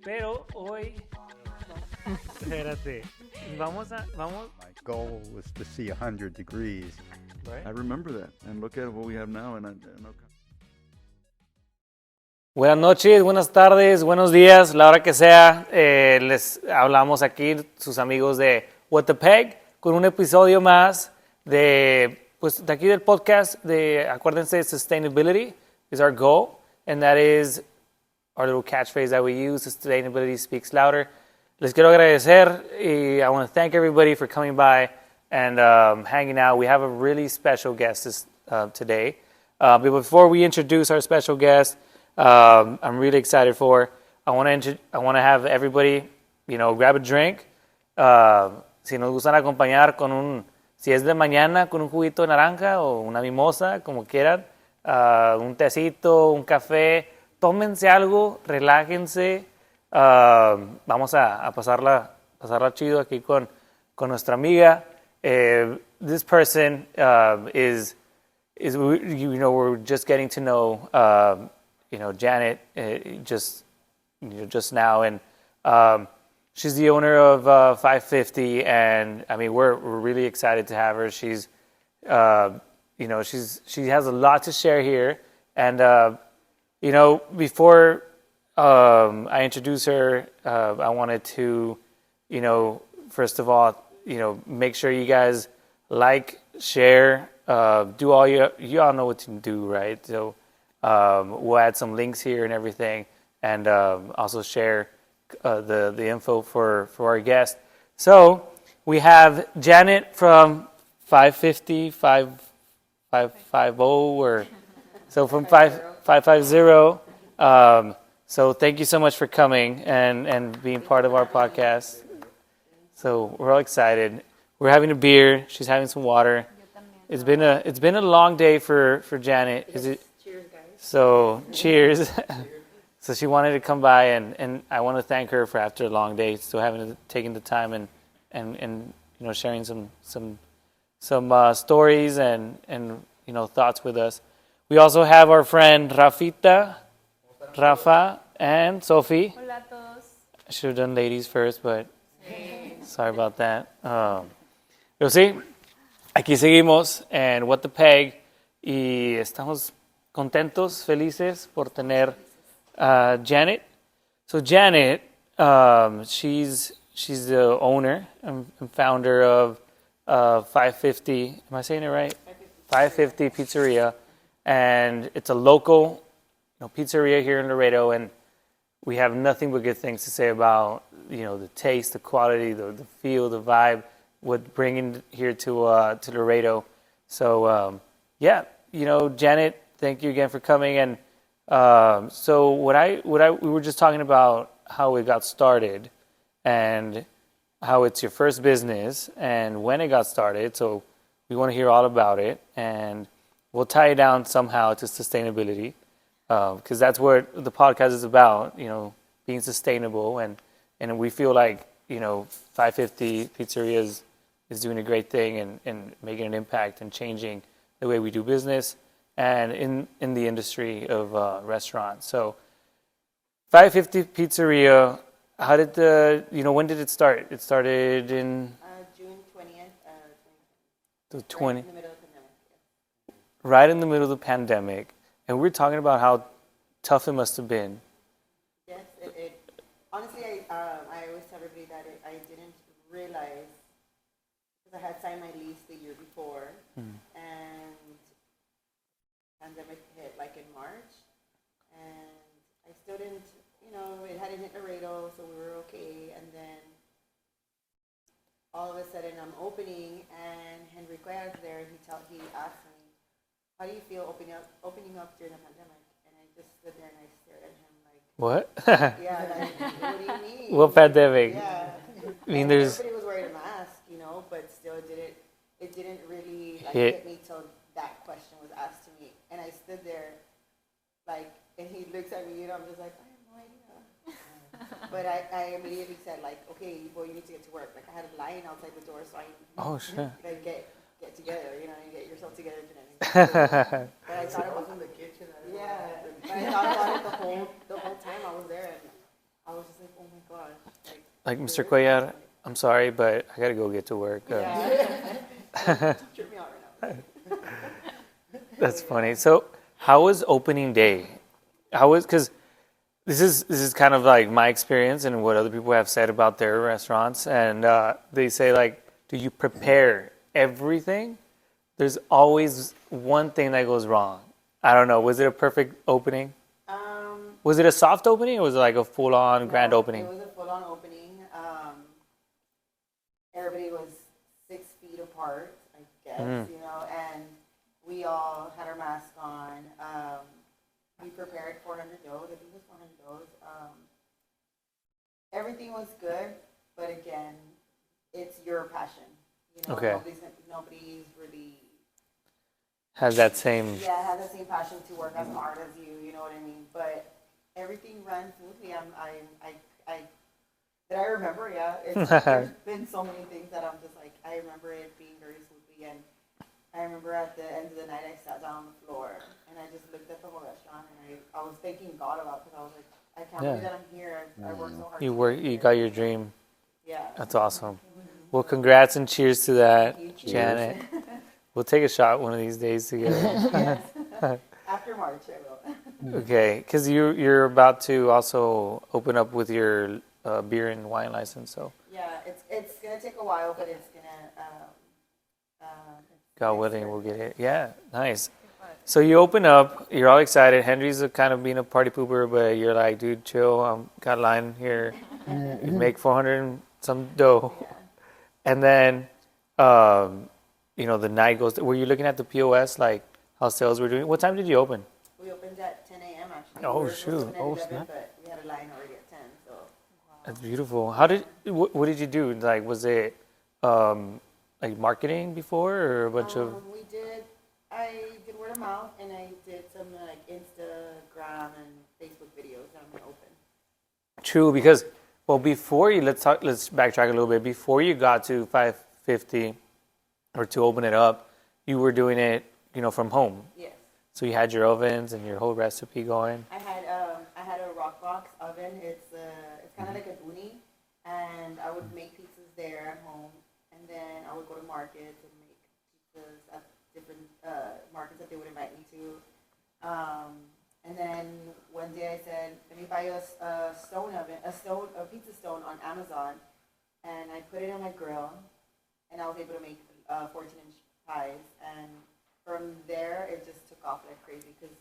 Pero hoy, espérate, vamos. My goal was to see 100 degrees. Right? I remember that, and look at what we have now. Buenas noches, buenas tardes, buenos días, la hora que sea. Les hablamos aquí, sus amigos de What the Peg, con un episodio más de aquí del podcast. Acuérdense, sustainability is our goal, and that is our little catchphrase that we use, sustainability speaks louder. Les quiero agradecer, y I want to thank everybody for coming by and hanging out. We have a really special guest today. But before we introduce our special guest, I'm really excited for. I want to have everybody, grab a drink. Si nos gustan acompañar si es de mañana, con un juguito de naranja o una mimosa, como quieran, un tecito, un café, tómense algo, relájense. Vamos a pasarla chido aquí con nuestra amiga. This person is we're just getting to know. Janet, just now, and she's the owner of 550, and I mean we're really excited to have her. She's she has a lot to share here, and before I introduce her, I wanted to first of all make sure you guys like, share, do all you all know what to do, right? So. We'll add some links here and everything, and also share the info for our guest. So we have Janet from 550, 550, or so from 550. So thank you so much for coming and being part of our podcast. So we're all excited. We're having a beer. She's having some water. It's been a long day for Janet. Is it? So, cheers. So she wanted to come by, and I want to thank her for after a long day, still taking the time and sharing some stories and thoughts with us. We also have our friend Rafa, and Sophie. Hola a todos. I should have done ladies first, but sorry about that. Pero sí, aquí seguimos, and What the Peg, y estamos contentos, felices por tener Janet. So Janet, she's the owner and founder of 550. Am I saying it right? 550 Pizzeria, and it's a local, pizzeria here in Laredo, and we have nothing but good things to say about the taste, the quality, the feel, the vibe, what bringing here to Laredo. So Janet. Thank you again for coming. And so we were just talking about how it got started and how it's your first business and when it got started. So we want to hear all about it, and we'll tie it down somehow to sustainability, because that's what the podcast is about, being sustainable. And we feel like, 550 Pizzeria is doing a great thing and making an impact and changing the way we do business and in the industry of restaurants. So 550 Pizzeria, how did when did it start? It started in June 20th, 2020. Right in the middle of the pandemic. Right in the middle of the pandemic. And we were talking about how tough it must have been. Yes, it honestly, I always tell everybody that I didn't realize, because I had signed my lease the year before, and pandemic hit like in March, and I still didn't, it hadn't hit Laredo, so we were okay. And then all of a sudden I'm opening, and Henry Cuellar's there. He asked me, "How do you feel opening up during the pandemic?" And I just stood there and I stared at him like, What? "Yeah, like, what do you mean?" What pandemic? Yeah. I mean, there's. Everybody was wearing a mask, but still it didn't really Hit hit me till that question was asked to me. And I stood there, and he looks at me, I'm just like, I have no idea. But I immediately said, okay, well, you need to get to work. I had a line outside the door, so I Sure. get together, and get yourself together. But I thought it was in the kitchen. Yeah, but I thought about it the whole time I was there, and I was just like, oh my gosh. Like, Mr. Cuellar, I'm sorry, but I got to go get to work. Yeah. Don't trip me out right now. That's funny. So, how was opening day? How was, because this is kind of like my experience and what other people have said about their restaurants, and they say like, do you prepare everything? There's always one thing that goes wrong. I don't know. Was it a perfect opening? Was it a soft opening or was it like a full-on grand opening? It was a full-on opening. Everybody was 6 feet apart, I guess, you know, and we all had our masks on. We prepared 400 doughs. I think it was 400 doughs. Everything was good, but again, it's your passion. You know, Okay. Nobody's really Has that same... has the same passion to work as hard as you. You know what I mean? But everything ran smoothly. That I remember. Yeah, there's been so many things that I'm just like I remember it being very smoothly. And I remember at the end of the night, I sat down on the floor and I just looked at the whole restaurant and I was thanking God about it because I was like, I can't believe that I'm here. I worked so hard. You got your dream. Yeah. That's awesome. Well, congrats and cheers to that, Thank you. Janet. We'll take a shot one of these days together. Yes. After March, I will. Okay, because you're about to also open up with your beer and wine license, so Yeah, it's gonna take a while, but it's gonna. God willing, we'll get it. Yeah, nice. So you open up, you're all excited. Henry's kind of being a party pooper, but you're like, dude, chill. Got a line here. You make 400 and some dough, and then the night goes. Were you looking at the POS like how sales were doing? What time did you open? We opened at 10 a.m. actually. Oh, We were supposed to shoot. open at 11, but we had a line already at 10. So. That's beautiful. What did you do? Like, was it like marketing before or a bunch of? I did word of mouth and I did some like Instagram and Facebook videos that I'm gonna open. True, because before you let's backtrack a little bit. Before you got to 550 or to open it up, you were doing it, from home. Yes. So you had your ovens and your whole recipe going. I had a rock box oven. It's kind of like a uni, and I would make pizzas there at home, and then I would go to markets and make pizzas at different markets that they would invite me to. And then one day I said, let me buy you a pizza stone on Amazon, and I put it on my grill, and I was able to make 14-inch pies, and from there it just took off like crazy because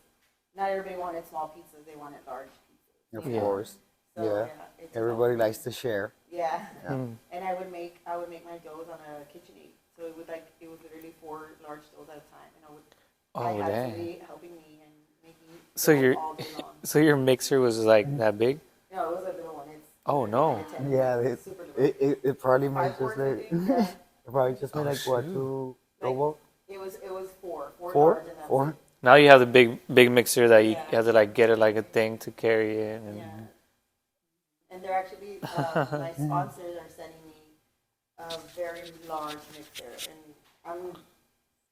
not everybody wanted small pizzas; they wanted large pizzas. Of course. So, yeah. Everybody likes to share. Yeah. And I would make my doughs on a KitchenAid. So it was literally 4 large doughs at a time, and I had somebody helping me and making all day long. So your mixer was like that big? No, it was a little one. Oh no. Yeah, it probably made just Cardboard, like I think, yeah. it probably just made like what, 2 robo? It was 4 4? large, and that's 4? it. Now you have the big mixer that you have to like get it like a thing to carry it. And, Yeah. And they're actually my sponsors are sending me a very large mixer, and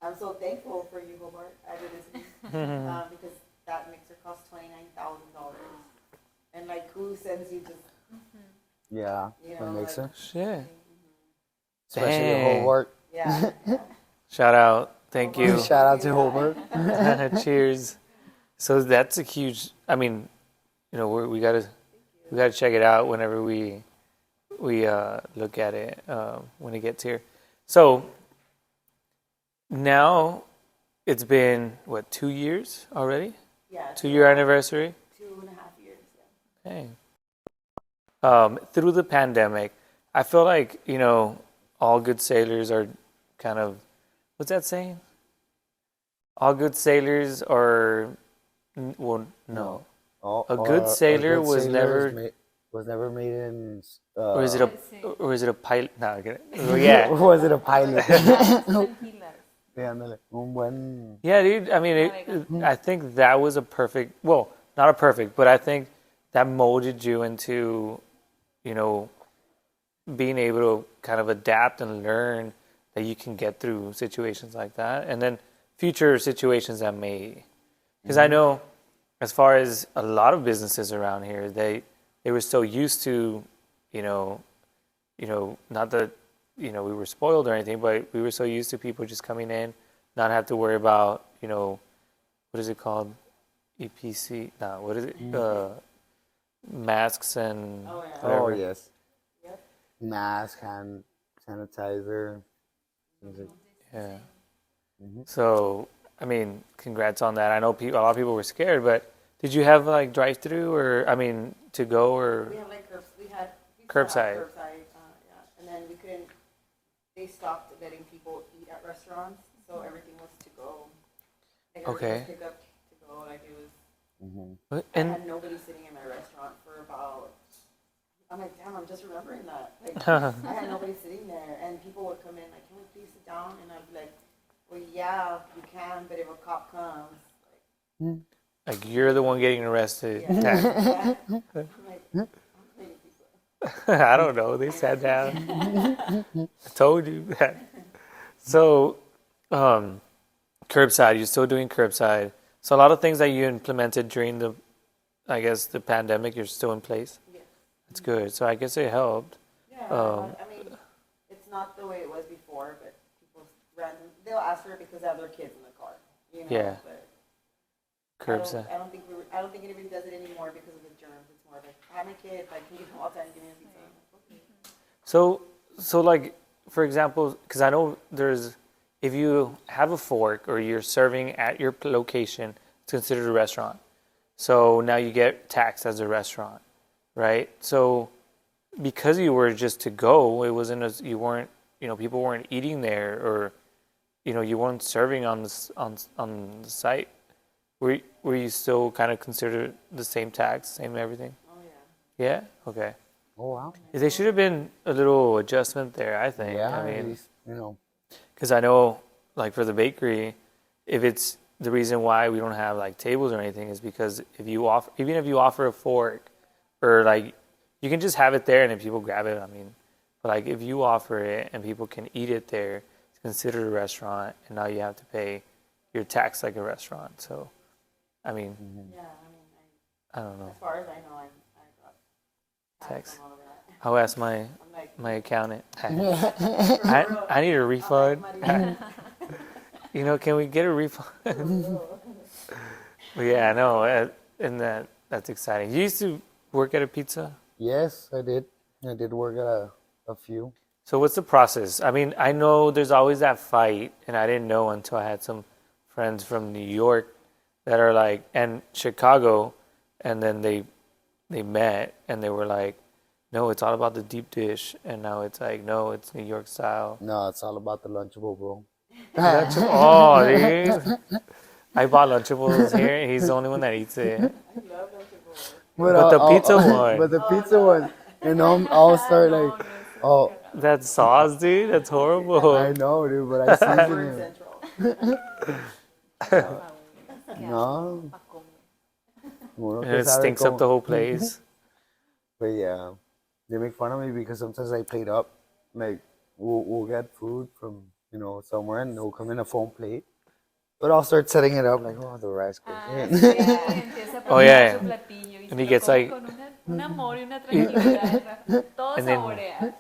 I'm so thankful for you, Hobart, because that mixer costs $29,000, and like who sends you just Yeah, You a know, mixer. Shit. Especially the Dang. whole work. yeah. Shout out. Thank you. Shout out to Hobart. Cheers. So that's a huge. I mean, we gotta check it out whenever we look at it when it gets here. So now it's been 2 years already? Yeah. 2-year anniversary. 2.5 years. Yeah. Dang. Through the pandemic, I feel like all good sailors are kind of. What's that saying? All good sailors are. Well, no. A good sailor was never made in. or is it a pilot? No, I get it. Well, yeah. Was it a pilot? Yeah, dude. I mean, I think that was a perfect. Well, not a perfect, but I think that molded you into, being able to kind of adapt and learn that you can get through situations like that, and then future situations that may. Because I know, as far as a lot of businesses around here, they they were so used to, you know, not that, we were spoiled or anything, but we were so used to people just coming in, not have to worry about, what is it called? EPC? No, what is it? Masks and Oh, yeah. Oh, whatever. yes. Yep. Mask, hand sanitizer. Things like- Yeah. Mm-hmm. So, I mean, congrats on that. I know a lot of people were scared, but did you have like drive-through or, I mean, to go or? We have like we used to have Curbside. curbside, yeah. And then they stopped letting people eat at restaurants, so everything was to go. Like everything Okay. was pick up to go, like it was. Mm-hmm. I And had nobody sitting in my restaurant for about. I'm like, damn, I'm just remembering that. Like, I had nobody sitting there, and people would come in like, can we please sit down? And I'd be like, well, yeah, you can, but if a cop comes, like you're the one getting arrested. yeah. I'm like, I'm making pizza. I don't know. They sat down. I told you that. So, curbside, you're still doing curbside. So a lot of things that you implemented during the pandemic, you're still in place. Yes. That's good. So I guess it helped. Yeah, I mean, it's not the way it was before, but people they'll ask for it because they have their kids in the car, Yeah. But Curbside. I don't think anybody does it anymore because of the germs. It's more like, I have my kids, I can give them all time, give me a pizza. So like, for example, because I know if you have a fork or you're serving at your location, it's considered a restaurant. So now you get taxed as a restaurant, right? So because you were just to go, it wasn't you weren't, people weren't eating there or, you weren't serving on the site. Were you still kind of considered the same tax, same everything? Oh, yeah. Yeah? Okay. Oh, wow. There should have been a little adjustment there, I think. Yeah, I at mean, least, because I know, like for the bakery, if it's the reason why we don't have like tables or anything is because even if you offer a fork, or like you can just have it there and if people grab it, I mean, but like if you offer it and people can eat it there, it's considered a restaurant, and now you have to pay your tax like a restaurant. So, I mean, Yeah, I mean, I don't know. as far as I know, I got Tax. taxed on all of that. I'll ask my I'm like, my accountant. I need a refund. Can we get a refund? But yeah, I know, and that's exciting. You used to work at a pizza? Yes, I did. I did work at a few. So what's the process? I mean, I know there's always that fight, and I didn't know until I had some friends from New York that are like, and Chicago, and then they met, and they were like, no, it's all about the deep dish, and now it's like, no, it's New York style. No, it's all about the Lunchable, bro. Oh, dude. I bought Lunchables here, and he's the only one that eats it. I love Lunchables. But the pizza one. But the pizza one. And I'll start like, oh, That sauce, dude, that's horrible. I know, dude, but I season Word it. Central. No. Uno And que it sabe stinks cómo- up the whole place. But yeah, they make fun of me because sometimes I plate up. Like, we'll get food from, somewhere and it'll come in a foam plate. But I'll start setting it up like, oh, the rice goes in. Oh, yeah. Su platillo y And se he lo gets come like- con un amor y una tranquilidad. Todo And then- saborea.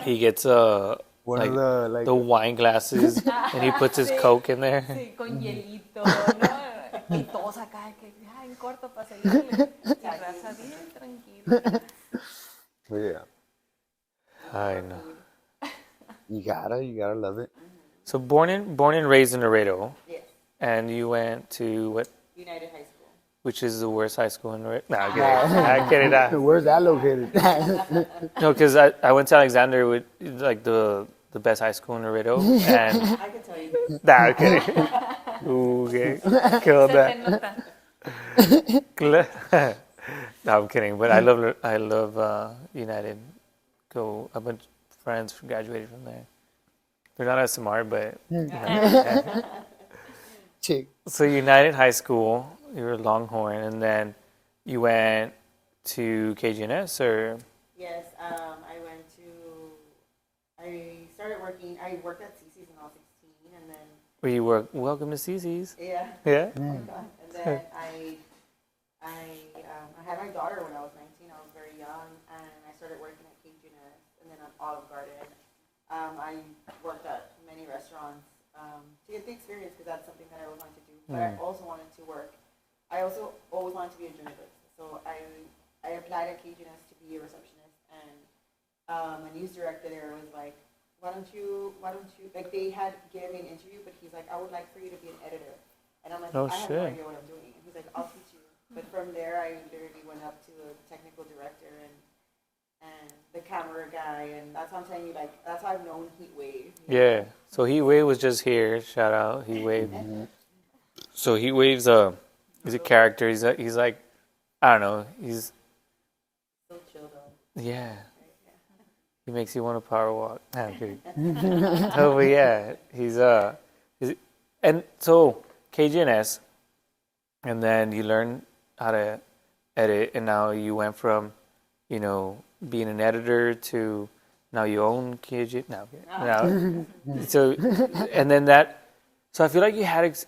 He gets One like of the, like, the wine glasses, and he puts his Sí. Coke in there. Sí, con hielito, ¿no? Y todos acá, que ya en corto para seguirle. Y raza bien tranquila. but yeah, I know. you gotta love it. So born and raised in Laredo, Yes, and you went to what? United High School. Which is the worst high school in Laredo? No, I'm kidding. I'm kidding. Where's that located? No, because I went to Alexander, with like the best high school in Laredo, and I can tell you. nah, I'm kidding. Okay, killed Se te that. nota. No, I'm kidding. But I love United. A bunch of friends graduated from there. They're not as smart, but Chick. so United High School. You were Longhorn, and then you went to KGNS, or Yes, I started working, I worked at CC's when I was 16, and then, where you were. Welcome to CC's. yeah. Yeah. And then I had my daughter when I was 19. I was very young. and I started working at Cajuness and then at Olive Garden. I worked at many restaurants to get the experience because that's something that I always wanted to do. But I also wanted to work. I also always wanted to be a journalist. So I applied at Cajuness to be a receptionist, and a news director there was like, why don't you, like they had given me an interview, but he's like, I would like for you to be an editor. And I'm like, Oh, I have shit. no idea what I'm doing. And he's like, I'll teach you. But from there, I literally went up to a technical director and the camera guy, and that's how I'm telling you, like, that's how I've known Heat Wave. Yeah. So Heat Wave was just here. Shout out Heat Wave. So Heat Wave's he's a character. He's like, I don't know. He's So chill though. yeah. He makes you want to power walk. Nah, I'm kidding. Oh, but yeah, he's and so KGNS, and then you learn how to edit, and now you went from, being an editor to now you own KG. No. So, and then so I feel like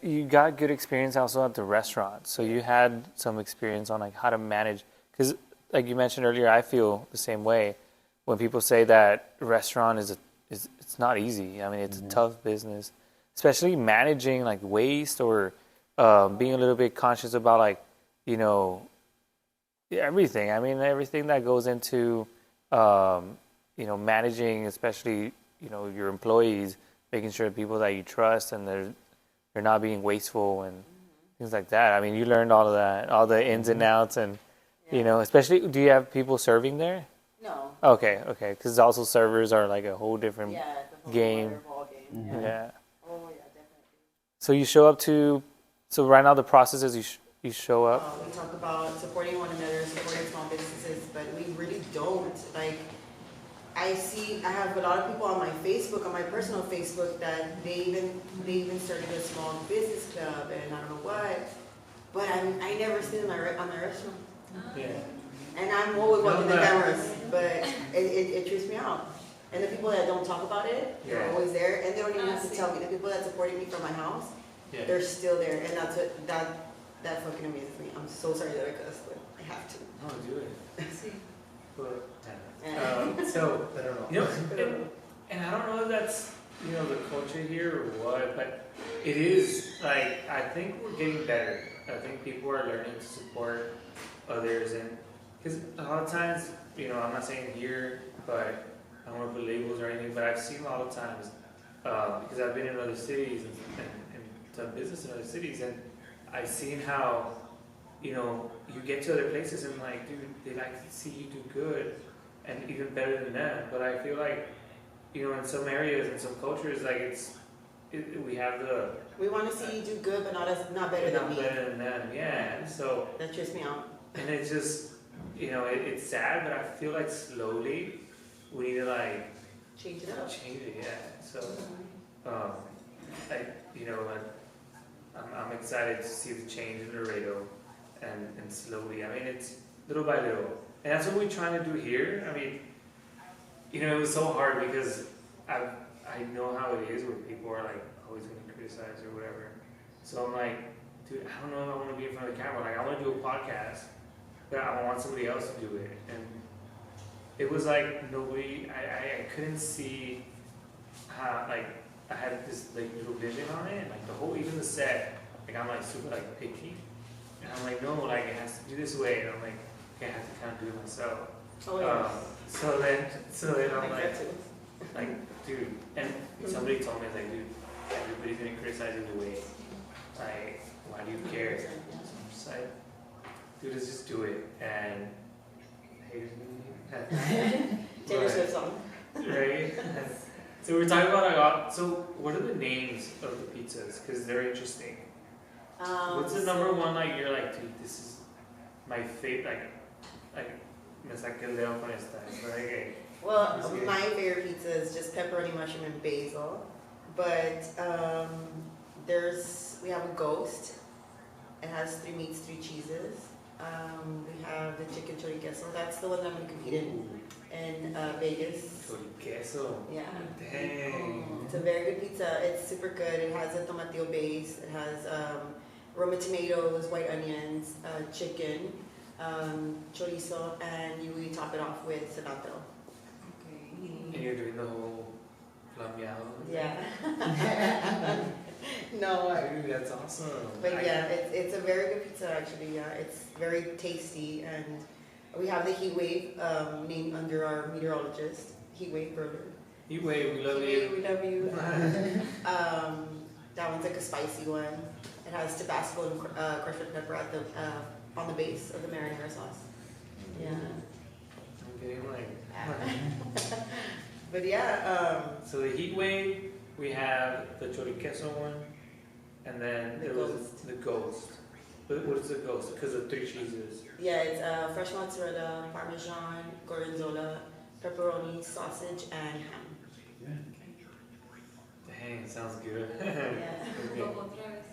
you got good experience also at the restaurant. So you had some experience on like how to manage, because like you mentioned earlier, I feel the same way. When people say that restaurant is it's not easy. I mean, it's a tough business, especially managing like waste or being a little bit conscious about like, everything. I mean, everything that goes into, managing, especially, your employees, making sure people that you trust and they're not being wasteful and things like that. I mean, you learned all of that, all the ins and outs, and especially, do you have people serving there? No. Okay, because also servers are like a whole different Yeah, it's a whole game. other ball game. Yeah. Oh yeah, definitely. So you show up to. So right now the process is you show up. We talk about supporting one another, supporting small businesses, but we really don't. Like, I have a lot of people on my Facebook, on my personal Facebook, that they even started a small business club and I don't know what. But I never see them on my restaurant. Yeah. And I'm always watching the cameras, but it trips me out. And the people that don't talk about it, they're always there, and they don't even have to tell me. The people that supported me from my house, they're still there, and that fucking amazes me. I'm so sorry that I cussed, but I have to. Oh, do it. So, and I don't know if that's, the culture here or what, but it is, like, I think we're getting better. I think people are learning to support others, and because a lot of times, I'm not saying here, but I don't want to put labels or anything, but I've seen a lot of times, because I've been in other cities and done business in other cities, and I've seen how, you get to other places and like, dude, they like to see you do good and even better than them. But I feel like, in some areas and some cultures, like we want to see you do good, but not better than me. Not better than them, yeah. So that trips me out. and it's just, it's sad, but I feel like slowly we need to like Change it up. change it, yeah. So, I'm excited to see the change in Laredo, and slowly. I mean, it's little by little, and that's what we're trying to do here. I mean, it was so hard because I know how it is where people are like always going to criticize or whatever. So I'm like, dude, I don't know if I want to be in front of the camera. Like, I want to do a podcast, but I want somebody else to do it. And it was like nobody. I couldn't see how, like, I had this like little vision on it, and like the whole, even the set, like I'm like super like picky, and I'm like, no, like it has to be this way, and I'm like, okay, I have to kind of do it myself. Oh yeah. So then I'm like, dude, and somebody told me, like, dude, everybody's gonna criticize you the way, like, why do you care? So I'm just like, dude, let's just do it, and Taylor Swift song. right? So we're talking about so what are the names of the pizzas? Because they're interesting. What's the number one, like, you're like, dude, this is my favorite, like, me saqué el dedo con esta. Like, Well, my favorite pizza is just pepperoni, mushroom, and basil. But we have a ghost. It has 3 meats, 3 cheeses. We have the chicken chorizo. That's the one that I'm going to compete in Vegas. chorizo. Yeah. Dang. It's a very good pizza. It's super good. It has a tomatillo base. It has Roma tomatoes, white onions, chicken. chorizo, and you top it off with cilantro. And you're doing the whole flameado. Yeah. No, Dude, that's awesome. but yeah, it's a very good pizza actually. Yeah, it's very tasty, and we have the heat wave named under our meteorologist, Heat Wave Burger. Heat wave, we love Heat Wave, you. we love you. That one's like a spicy one. It has Tabasco and crushed red pepper at the on the base of the marinara sauce. Yeah. I'm getting like. But yeah, So the heat wave, we have the choriqueso one, and then The there was ghost. the ghost. What is the ghost? Because of 3 cheeses. yeah, it's fresh mozzarella, parmesan, gorgonzola, pepperoni, sausage, and ham. Dang, sounds good. Yeah. Okay, Otra vez.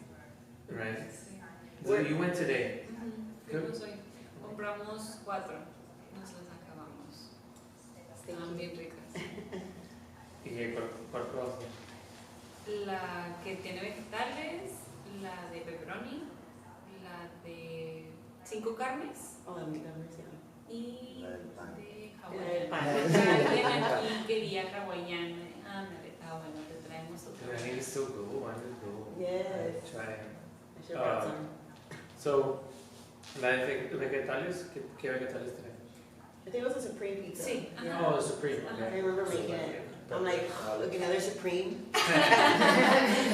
right. Sí. So you went today. Fuimos hoy. Compramos 4. Nos las acabamos. Estaban bien ricas. ¿Y cuál probaste? La que tiene vegetales, la de pepperoni, la de 5 carnes Oh, that makes sense. y La del pan. de El hawaiana. pan. Alguien aquí quería hawaiana. Ándale, está bueno, te traemos Dude, otra I need to vez. still go. I need to go. Yes. Try it. I should have brought some. So, la de vegetales, ¿qué vegetales tenemos? I think it was a Supreme pizza. Sí, Yeah. ajá. Oh, the Supreme. Uh-huh. I Okay. remember making it. I'm like, look, another Supreme.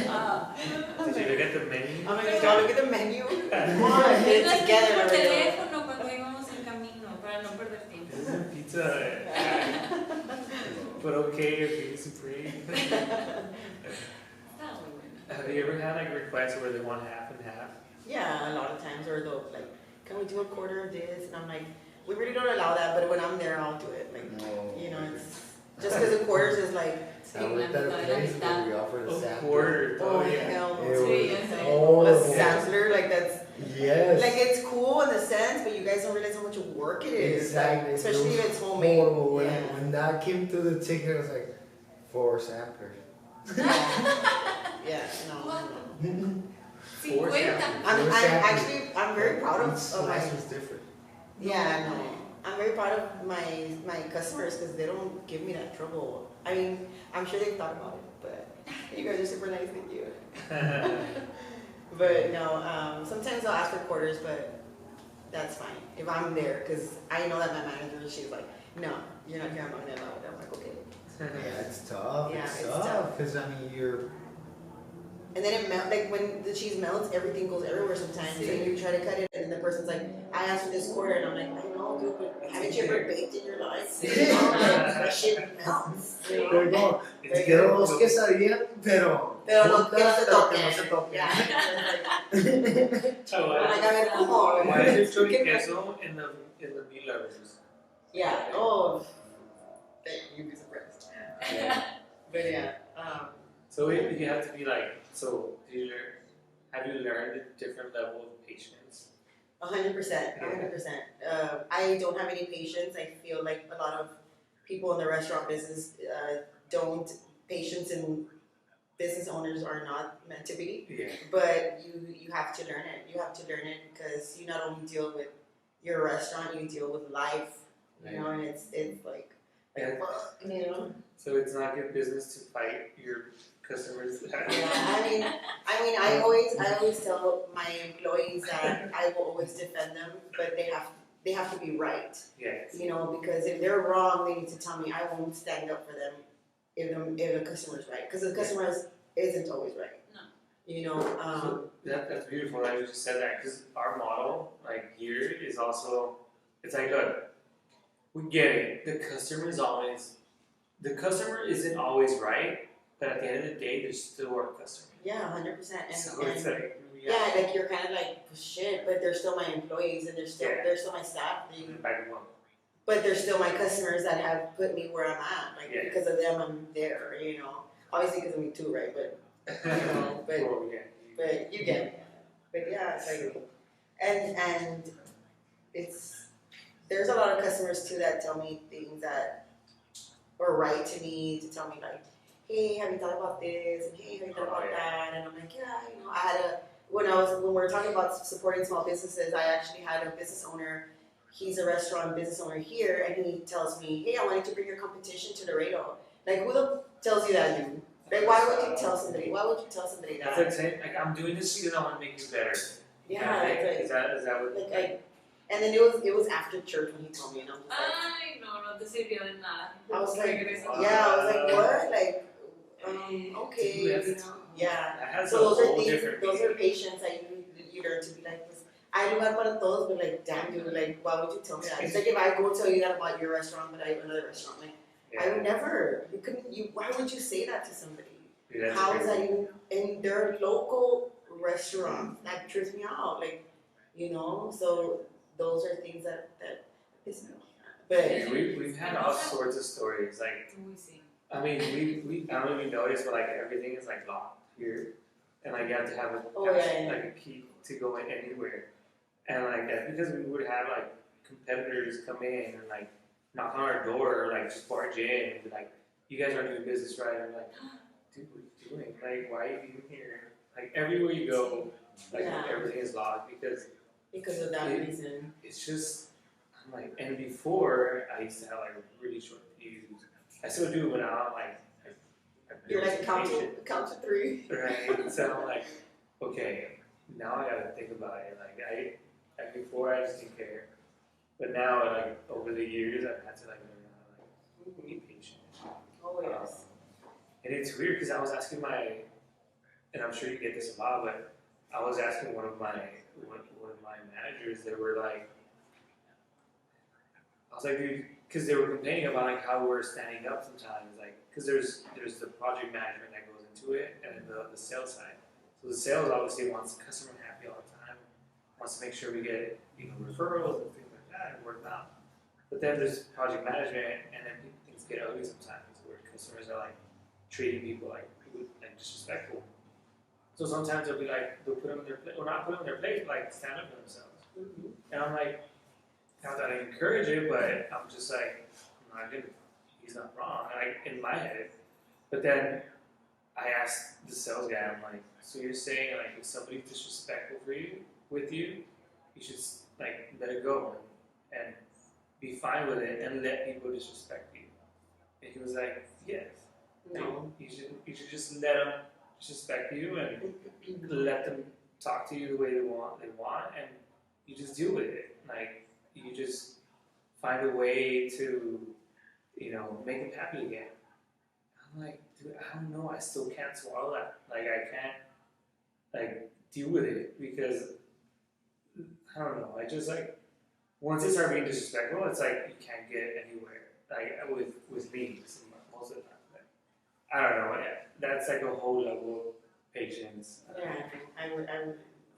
Ah. Did you look at the menu? I'm like, oh, look at the menu. Come on, Es get la it together. por Laredo. teléfono cuando íbamos en camino para no perder tiempo. This is pizza. But okay, if it's Supreme. Está muy bueno. Have you ever had like requests where they want half and half? Yeah, a lot of times, or they'll like, can we do a quarter of this? And I'm like, we really don't allow that, but when I'm there, I'll do it. Like, you know, it's just because the quarters is like, I worked at a place where we offered a A sample. quarter. oh yeah. hell no. It Sí, was- ya sé. oh, A sampler, like that's, yes. like it's cool in the sense, but you guys don't realize how much work it is. Exactly. Like, especially It if was it's homemade. horrible. When, Yeah. when that came through the ticket, it was like 4 samplers. Yeah, no. 50. I'm very proud Each of my, slice was different. yeah, no. I'm very proud of my customers because they don't give me that trouble. I mean, I'm sure they've thought about it, but you guys are super nice, thank you. But no, sometimes they'll ask for quarters, but that's fine if I'm there because I know that my manager, she's like, no, you're not here, I'm not gonna allow it. I'm like, okay. Yeah, it's tough. Yeah, it's it's tough tough. because I mean you're. And then it melts, like when the cheese melts, everything goes everywhere sometimes. So you try to cut it, and the person's like, I asked for this quarter, and I'm like, I know, dude, but haven't you ever baked in your life? You know, like, that shit melts. You know? They're going. Te quiero dos quesadillas, pero. Pero no, que no se pero que toquen. no se toquen. Yeah. So, Like, a ver, ¿cómo? why is there choriqueso in the meat lovers? Yeah, oh, you'd be surprised. But yeah, So you have to be like, so have you learned a different level of patience? 100%, 100%. I don't have any patience. I feel like a lot of people in the restaurant business don't. Patience and business owners are not meant to be. Yeah. But you have to learn it. You have to learn it because you not only deal with your restaurant, you deal with life. You know, and it's like Yeah. you know. So it's not good business to fight your customers. Yeah, I always tell my employees that I will always defend them, but they have to be right. Yes. You know, because if they're wrong, they need to tell me. I won't stand up for them if the customer's right, because the customer isn't always right. No. You know, So that's beautiful that you just said that, because our model, like here, is also, it's like, look, we get it. The customer isn't always right, but at the end of the day, they're still our customer. yeah, 100%. So it's like, Yeah, like you're kind of like shit, but they're still my employees and they're still my staff. back one. But they're still my customers that have put me where I'm at. Like because of them, I'm there. You know, obviously because of me too, right? But you know, but Well, yeah. but you get it. But yeah, it's like and it's there's a lot of customers too that tell me things that or write to me to tell me like, hey, have you thought about this? And hey, have you thought about that? And I'm like, yeah, you know, when we were talking about supporting small businesses, I actually had a business owner he's a restaurant business owner here, and he tells me, hey, I wanted to bring your competition to Laredo. Like, who the tells you that, dude? Like, why would you tell somebody? Why would you tell somebody That's that? like saying, like, I'm doing this because I want to make you better. Yeah, Is that what? and then it was after church when he told me, and I was like, Ay, no te sirvió de nada. I was like, Regresas. yeah, I was like, what? Like, okay, Dude, you know, yeah. That has So a those are whole things, different those are meaning. patience that you learn to be like this. I do have one of those, but like, damn, dude, like, why would you tell me that? It's like if I go tell you that about your restaurant, but I have another restaurant, like, I would never. You couldn't. Why would you say that to somebody? Dude, that's How is crazy. that even in their local restaurant? That trips me out. Like, you know. So those are things that piss me off. But Yeah, we've had all sorts of stories. Like, Uy, sí. I mean, we I don't know if you noticed, but like everything is like locked here, and like you have to have like a key to go in anywhere, and like that's because we would have like competitors come in and like knock on our door or like just barge in and be like, you guys aren't doing business right. I'm like, dude, what are you doing? Like, why are you even here? Like everywhere you go, like everything is locked because of that reason. it's just. I'm like, and before I used to have like really short fuse. I still do, but now I'm like, You're like count to three. right? So I'm like, okay, now I gotta think about it. Like before I just didn't care, but now like over the years I've had to like learn how to like be patient. Oh yes. And it's weird because I was asking and I'm sure you get this a lot, but I was asking one of my managers. They were like, I was like, dude, because they were complaining about like how we're standing up sometimes, like because there's the project management that goes into it, and then the sales side. So the sales obviously wants the customer happy all the time, wants to make sure we get referrals and things like that and word of mouth. But then there's project management, and then things get ugly sometimes, where customers are like treating people like disrespectful. So sometimes they'll be like, they'll put them in their place, or not put them in their place, but like stand up for themselves. Mm-hmm. And I'm like, not that I encourage it, but I'm just like, he's not wrong, like in my head. But then I asked the sales guy, I'm like, so you're saying like if somebody's disrespectful with you, you should like let it go and be fine with it and let people disrespect you. And he was like, yes. No. You should just let them disrespect you and let them talk to you the way they want, and you just deal with it. Like you just find a way to, make them happy again. I'm like, dude, I don't know. I still can't swallow that. Like I can't, like deal with it because I don't know. I just like once they start being disrespectful, it's like you can't get anywhere. Like with me most of the time. I don't know. That's like a whole level of patience. Yeah,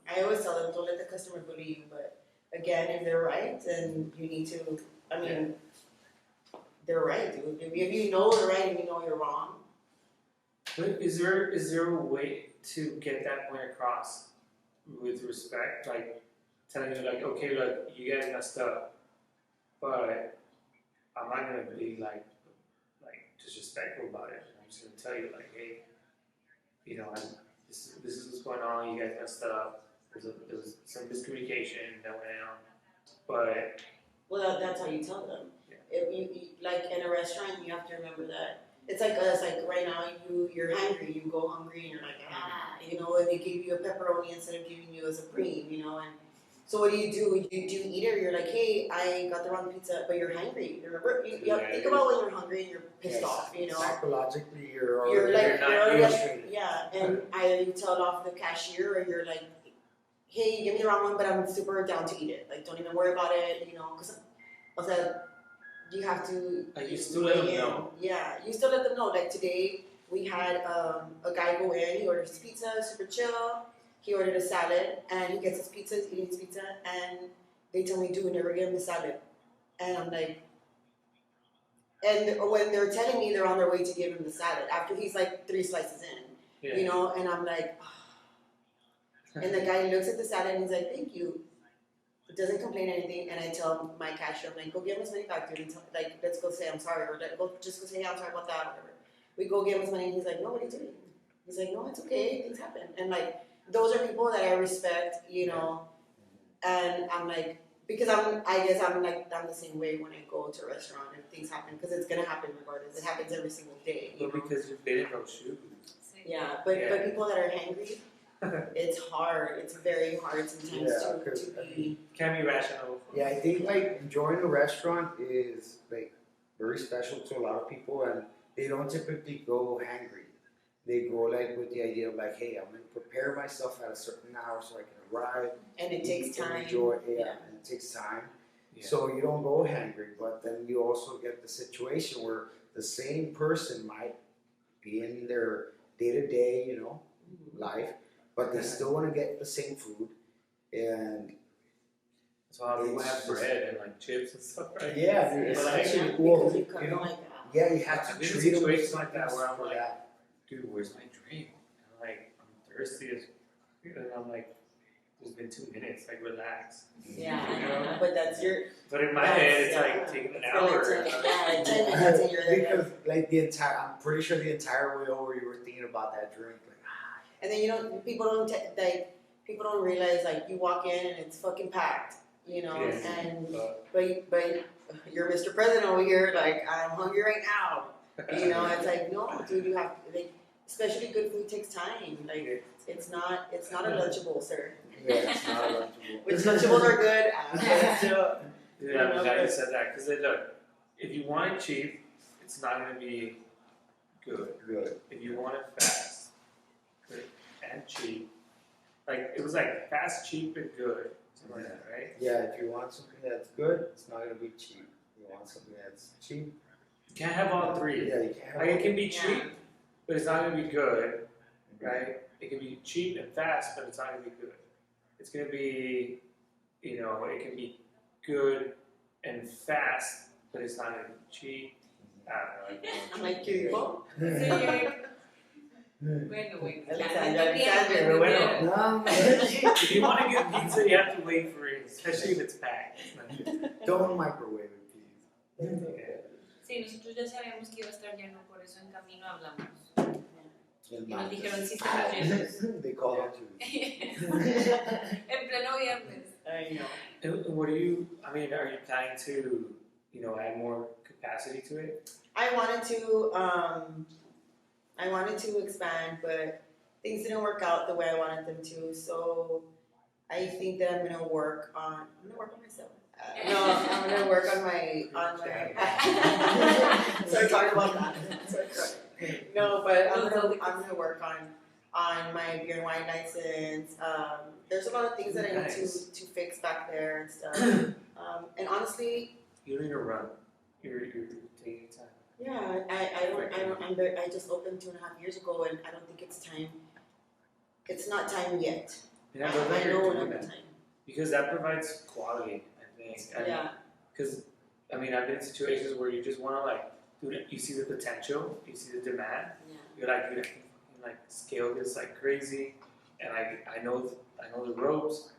I always tell them, don't let the customer bully you, but again, if they're right, then you need to, they're right, dude. If you know they're right and you know you're wrong. But is there a way to get that point across with respect? Like telling you like, okay, look, you guys messed up, but I'm not gonna be like disrespectful about it. I'm just gonna tell you like, hey, this is what's going on. You guys messed up. There was some miscommunication that went on, but Well, that's how you tell them. Yeah. If you like in a restaurant, you have to remember that it's like us. Like right now, you're hungry. You go hungry, and you're like, and they give you a pepperoni instead of giving you a supreme, and so what do? You eat it, or you're like, hey, I got the wrong pizza, but you're hungry. Remember, you have to think about when you're hungry and you're pissed off. Psychologically, You're already already frustrated. yeah, and either you tell it off the cashier, or you're like, hey, you give me the wrong one, but I'm super down to eat it. Like, don't even worry about it, because I was like, you have to. like you still let them know. Yeah, you still let them know. Like today, we had a guy go in. He orders pizza, super chill. He ordered a salad, and he gets his pizza. He's eating his pizza, and they tell me, "Dude, never give him the salad." And I'm like, and when they're telling me they're on their way to give him the salad after he's like 3 slices in, and I'm like, oh. And the guy looks at the salad and he's like, "Thank you." Doesn't complain anything, and I tell my cashier, I'm like, go give him his money back, dude. Like, let's go say I'm sorry, or just go say, hey, I'm sorry about that, whatever. We go give him his money, and he's like, no, what are you doing? He's like, no, it's okay, things happen. And like, those are people that I respect, and I'm like, because I guess I'm the same way when I go to a restaurant and things happen, because it's gonna happen regardless. It happens every single day. You But know? because you've been in those shoes. Yeah, but Yeah. people that are hangry, it's hard. It's very hard sometimes Yeah, to 'cause, be. Can be rational. Yeah, I think like enjoying a restaurant is like very special to a lot of people, and they don't typically go hangry. They go like with the idea of like, hey, I'm gonna prepare myself at a certain hour so I can arrive. And it takes and time. Enjoy, and it takes time. Yeah. So you don't go hangry, but then you also get the situation where the same person might be in their day-to-day, life, but they still want to get the same food, and So how people It's have just- bread and like chips and stuff, right? yeah, But it's like, actually Yeah, cool. because you come You know, like, yeah, you have I've to been in treat them with situations like that where I'm for like, that. dude, where's my drink? And like, I'm thirsty as, and I'm like, there's been 2 minutes, like relax. yeah, but that's your. But in my that's- head, it's yeah, like taking an it's gonna hour. take- yeah, like 10 minutes and you're there. Because like I'm pretty sure the entire way over you were thinking about that drink. Like, And then people don't realize like you walk in and it's fucking packed, Yes. and But but you're Mr. President over here, like I'm hungry right now. It's like no, dude, you have like, especially good food takes time. Like it's not a Lunchable, sir. yeah, it's not lunchable. Which Lunchables are good. But still, dude, I'm glad you said that because look, if you want it cheap, it's not gonna be good. Good. If you want it fast, good and cheap, like it was like fast, cheap, and good, something like that, right? Yeah, if you want something that's good, it's not gonna be cheap. You want something that's cheap. You can't have all three. Yeah, you can't. Like it can be Yeah. cheap, but it's not gonna be good, right? It can be cheap and fast, but it's not gonna be good. It's gonna be, it can be good and fast, but it's not gonna be cheap. I don't know. I'm like, here you go. Sí. Bueno, Alexander, Pero bueno. No, man. If you want a good pizza, you have to wait for it, especially if it's packed. Don't microwave it, please. Sí, nosotros ya sabíamos que iba a estar lleno, por eso en camino hablamos. In Y nos my- dijeron, sí, estamos llenos. They call it you. En pleno viernes. I know. And what are you planning to, add more capacity to it? I wanted to expand, but things didn't work out the way I wanted them to. So I think that I'm gonna work on myself. No, I'm gonna work on my. Sorry, talking about that. Sorry. No, but I'm gonna work on my beer and wine license. There's a lot of things that I need Nice. to fix back there and stuff. And honestly, You don't need to run. You're taking your time. yeah, I just opened 2.5 years ago, and I don't think it's time. It's not time yet. And I love that I you're know doing when that. the time. Because that provides quality, I think. Yeah, Because, I've been in situations where you just want to, dude, you see the potential, you see the demand, yeah. you're like, dude, I can fucking, scale this like crazy, and I know the ropes,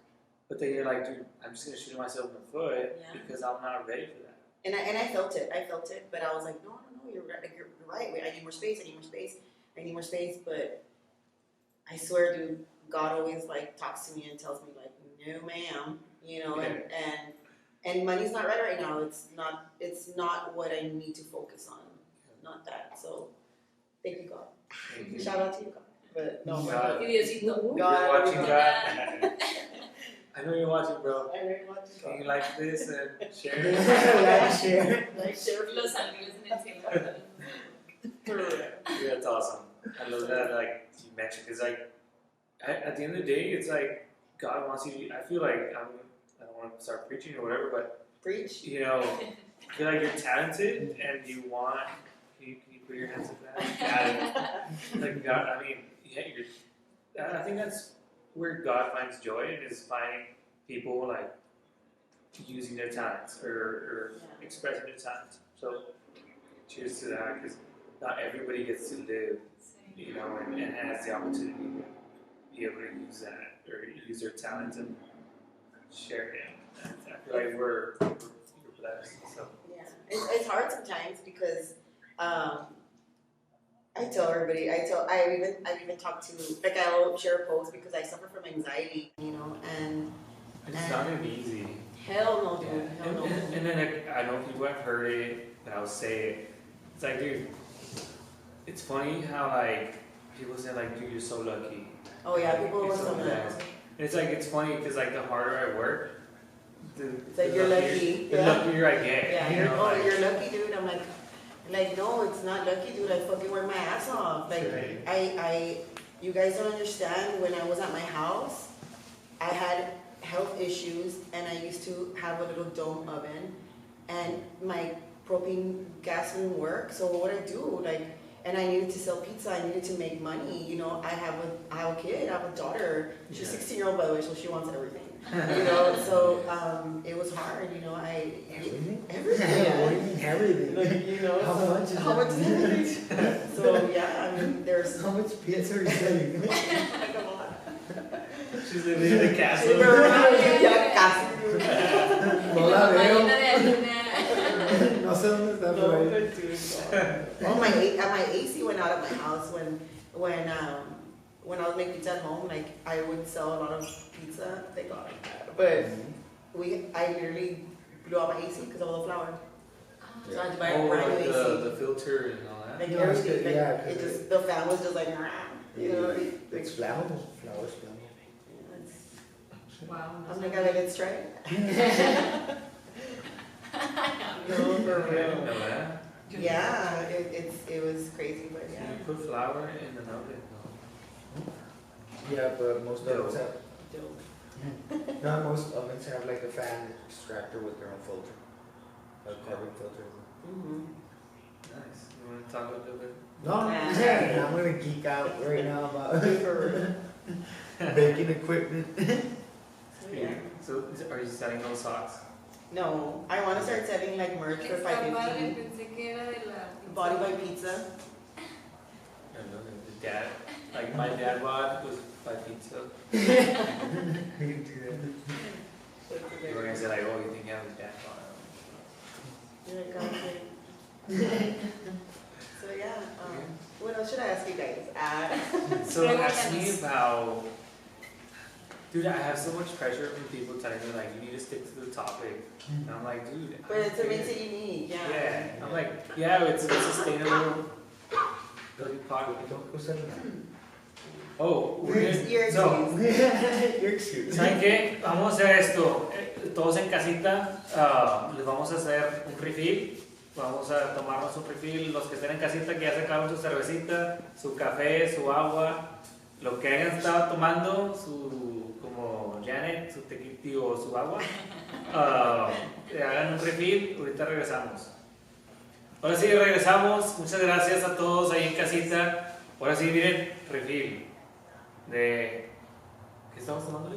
but then you're like, dude, I'm just going to shoot myself in the foot Yeah. because I'm not ready for that. And I felt it, but I was like, no, you're right. Wait, I need more space. But I swear, dude, God always talks to me and tells me no, ma'am, and money's not right now. It's not what I need to focus on, not that. So thank you, God. Thank you. Shout out to you, God. But no, God. Y Diosito. God, You're watching God. that. I know you're watching, bro. I really want to Can you God. like this and share? Share. Share. Los ángeles en el cielo. Yeah, that's awesome. I love that, you mentioned, because, at the end of the day, it's God wants you to, I feel like, I don't want to start preaching or whatever, but, Preach. I feel like you're talented and you want, can you put your hands up that? God, I think that's where God finds joy, is finding people, using their talents or Yeah. expressing their talents. So, cheers to that, because not everybody gets to live, and has the opportunity to be able to use that or use their talent and share it. And I feel like we're blessed. So Yeah, it's hard sometimes because I tell everybody. I've even talked to I'll share a post because I suffer from anxiety, and it's not gonna be easy. Hell no, dude. Yeah. Hell no. And then like, I know people have heard it, but I'll say it. It's like, dude, it's funny how like people say like, dude, you're so lucky. Oh yeah, people You're always so tell me that. blessed. And it's like, it's funny because like the harder I work, It's like you're lucky. The Yeah. luckier I get. Yeah, you you're, know, oh, like, you're lucky, dude. I'm like, no, it's not lucky, dude. I fucking work my ass off. Like, Right. you guys don't understand. When I was at my house, I had health issues, and I used to have a little dome oven, and my propane gas wouldn't work. So what would I do? Like, and I needed to sell pizza. I needed to make money. You know, I have a kid. I have a daughter. She's Yeah. 16-year-old, by the way, so she wants everything. You know, so it was hard. You know, Everything? everything. Yeah. What do you mean everything? Like, you know, How so, much is how that? much is everything? So yeah, I mean, there's How much pizza are you selling? like a lot. She's living in the castle. Yeah, casi. No la veo. Marina de harina. No sé dónde está, pero ahí. Oh, my AC went out of my house when I was making pizza at home. Like I would sell a lot of pizza. Thank God. But I literally blew out my AC because of all the flour. So I had to buy a Oh, brand like new AC. the filter and all that. Like No, it's everything. good, Like, yeah, 'cause it just the fan was just like, you know. It's flowers. Flowers, flowers. Wow. I'm like, let's try it. No, for I real. didn't know that. Yeah, it was crazy, but yeah. You put flour in the oven. No. Yeah, but most ovens have. Dope. No, most ovens have like a fan extractor with their own filter. A carbon filter. Mm-hmm. Nice. You want to talk a little bit? No, Yeah. I'm gonna geek out right now about For baking equipment. yeah. So are you selling those socks? No, I want to start selling like merch for Está padre, $5.50. pensé que era de la Body by pizza. I don't know. The dad, like my dad bought was by pizza. You were gonna say like, oh, you think you have a dad bought? You're like, okay. So yeah, what else should I ask you guys? So ask me about, dude, I have so much pressure from people telling me like, you need to stick to the topic. And I'm like, dude. But it's what makes it unique, yeah. Yeah. I'm like, yeah, it's a sustainable. Oh, Your so, excuse. Your excuse. ¿saben qué? Vamos a hacer esto. Todos en casita, les vamos a hacer un refill. Vamos a tomarnos un refill. Los que estén en casita que ya sacaron su cervecita, su café, su agua, lo que hayan estado tomando, su, como Janet, su tequila o su agua, hagan un refill. Ahorita regresamos. Ahora sí, regresamos. Muchas gracias a todos ahí en casita. Ahora sí, miren, refill. ¿Qué estamos tomando?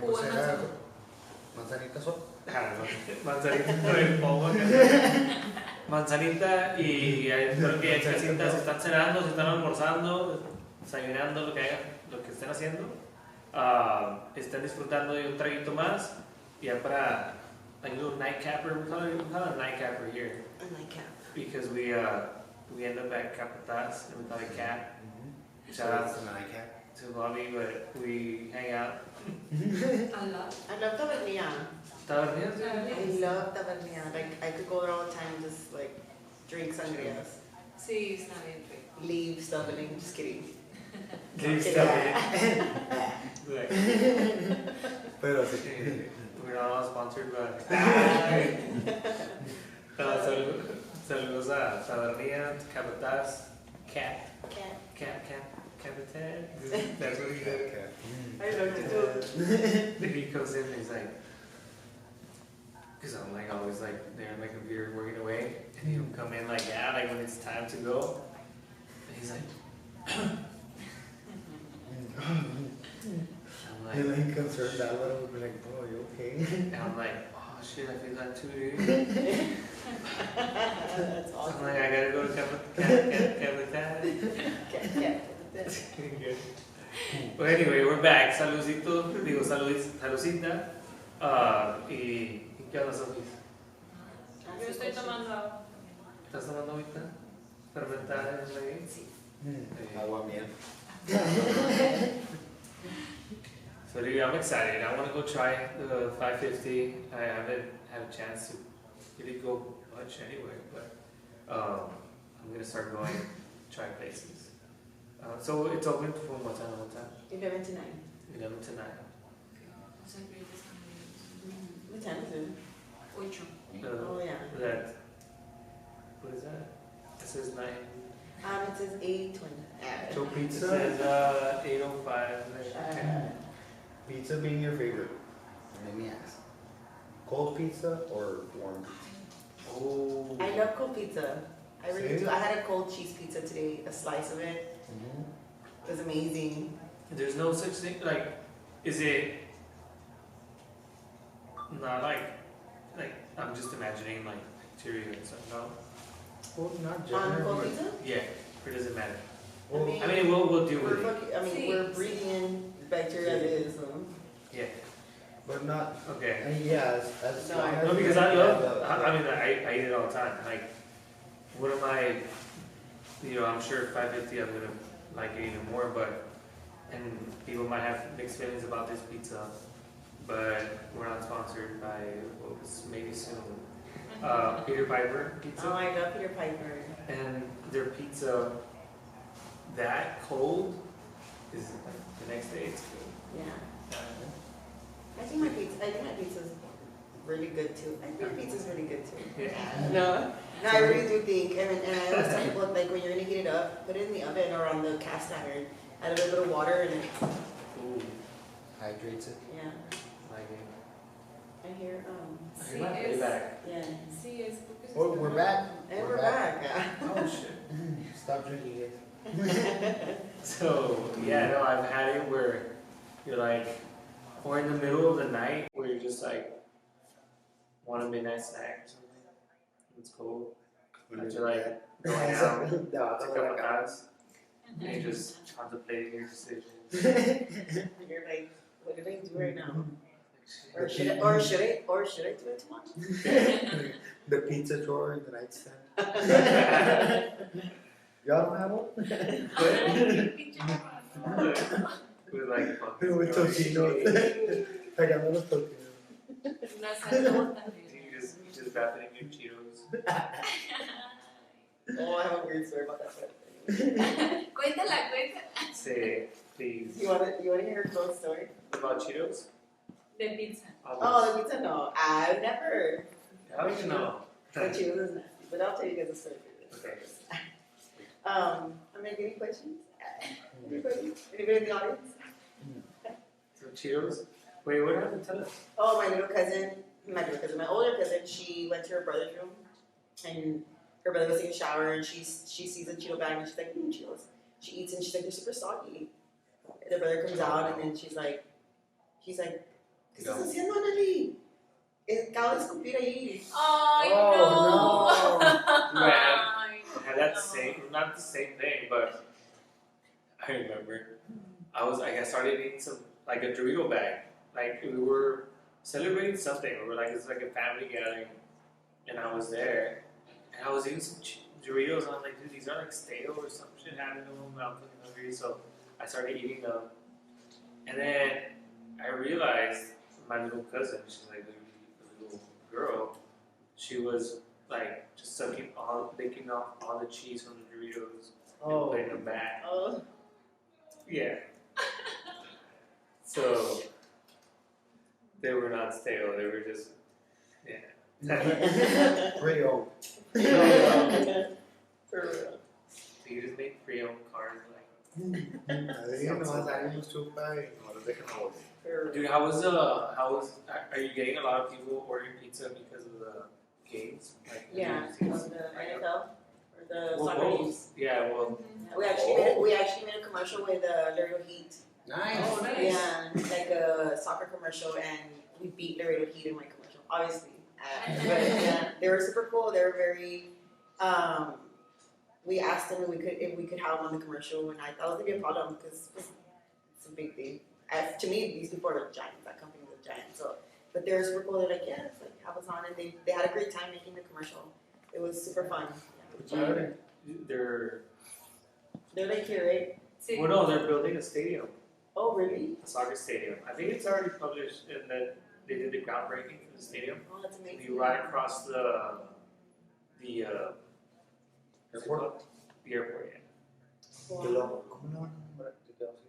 Pues era manzanita sol. Manzanita, no, el pomo acá. Manzanita y espero que en casita se están cenando, se están almorzando, desayunando, lo que estén haciendo. Están disfrutando de un traguito más. Ya para like a little nightcapper, we call it a nightcapper here. A nightcap. Because we end up at Capatas and we call it cat. Shout out to Bobby, but we hang out. a lot. I love tabernia. Tabernias? I love tabernia. Like I could go there all the time and just like drink sangrias. Sí, está bien rico. Leave stuff and then just kidding. Leave Kidding. stuff in. Pero sí. We're not all sponsored by. Saludos a Tabernia, Capataz, Cat, Capitan. That's what he said. I love to do. Then he comes in and he's like, because I'm like always like there on my computer working away, and he'll come in like, yeah, like when it's time to go, and he's like, I'm And like, then concerned that little be like, bro, you okay? and I'm like, oh shit, I feel that too, dude. That's So awesome. I'm like, I gotta go to Capitan. Good. Well, anyway, we're back. Saludito, digo, saludcita. ¿Y qué onda, Sofía? Yo estoy tomando agua. ¿Estás tomando ahorita? ¿Fermentada en la Agua miel. So dude, I'm excited. I want to go try the 550. I haven't had a chance to really go much anywhere, but I'm gonna start going, try places. So it's open from what time to what time? 11 to 9. 11 to 9. What time is it? 8. Oh, yeah. That, what is that? It says 9. It says 8:20. So It pizza, says 8:05. pizza being your favorite. Let me ask. Cold pizza or warm pizza? Oh. I love cold pizza. I really See? do. I had a cold cheese pizza today, a slice of it. It was amazing. There's no such thing, like, is it not like, I'm just imagining like bacteria and stuff, no? Well, not On generally. cold pizza? Yeah, it doesn't matter. Well, I mean, we'll deal with it. We're breathing in bacteria that is. Yeah, but not. okay. Yeah, as No, long as No, because you I have love, the- I mean, I eat it all the time. Like, one of my, I'm sure 550 I'm gonna like it even more, but, and people might have mixed feelings about this pizza, but we're not sponsored by, well, maybe soon. Peter Piper Pizza. Oh, I love Peter Piper. And their pizza that cold is like the next day it's good. Yeah. I think my pizza's really good too. I think your pizza's really good too. Yeah. No, I really do think, and I always tell people, like, when you're gonna heat it up, put it in the oven or on the cast iron, add a little bit of water, and Ooh, Hydrates it. yeah, like it. I hear, I hear my payback. yeah. Sí, es porque se Oh, está we're grabando. back. And we're back. Oh shit. Stop drinking it. So yeah, no, I've had it where you're like, or in the middle of the night where you're just like, want a midnight snack or something. It's cold. But you're like going out, take up a house, and you're just contemplating your decisions. You're like, what did I do right now? Or should I do it tomorrow? The pizza drawer in the nightstand. Y'all don't have one? With like fucking With Totino's. Pegando los Totino's. Una salsa también. you just wrap it in your Cheetos. Oh, I have a weird story about that. Cuéntala. Say, please. You wanna hear a close story? About Cheetos? De pizza. Oh, the pizza, no. I've never. How do you know? The Cheetos is nasty, but I'll tell you guys a story. Okay. I mean, any questions? Anybody? Anybody in the audience? So Cheetos? Wait, what happened? Tell us. Oh, my older cousin, she went to her brother's room, and her brother was taking a shower, and she sees a Cheeto bag, and she's like, Cheetos. She eats, and she's like, they're super soggy. The brother comes out, and then she's like, ¿qué estás haciendo, Anneli? Acabo de escupir ahí. Ay, Oh, no. Man. Ay, I had that same, not the same thing, but I remember I started eating some, like a Dorito bag. Like we were celebrating something. We were like, it's like a family gathering, and I was there, and I was eating some Doritos, and I was like, dude, these are like stale or some shit happened to them. I'm fucking hungry, so I started eating them, and then I realized my little cousin, she's like the little girl, she was like just licking off all the cheese from the Doritos and putting them back. Oh. Yeah. So they were not stale. They were just Rio. For real. So you just make pre-owned cars like. Dude, are you getting a lot of people ordering pizza because of the games? Like, Yeah, the on the NFL or the Well, soccer both. games. Yeah, well, We actually made a commercial with Laredo Heat. Nice. Oh, nice. Yeah, like a soccer commercial, and we beat Laredo Heat in my commercial, obviously. But yeah, they were super cool. They were very. We asked them if we could have them on the commercial, and I thought it was gonna be a problem because it's a big thing. To me, these people are giants. That company is a giant. So, but they were super cool. They're like, yeah, it's like have us on, and they had a great time making the commercial. It was super fun. they're They're like here, right? Sí. well, no, they're building a stadium. Oh, really? a soccer stadium. I think it's already published, and that they did the groundbreaking for the stadium. Oh, that's It'll amazing. be right across the Airport. the airport. Yeah. Y luego, ¿cómo no van a nombrar? ¿Te quedó así?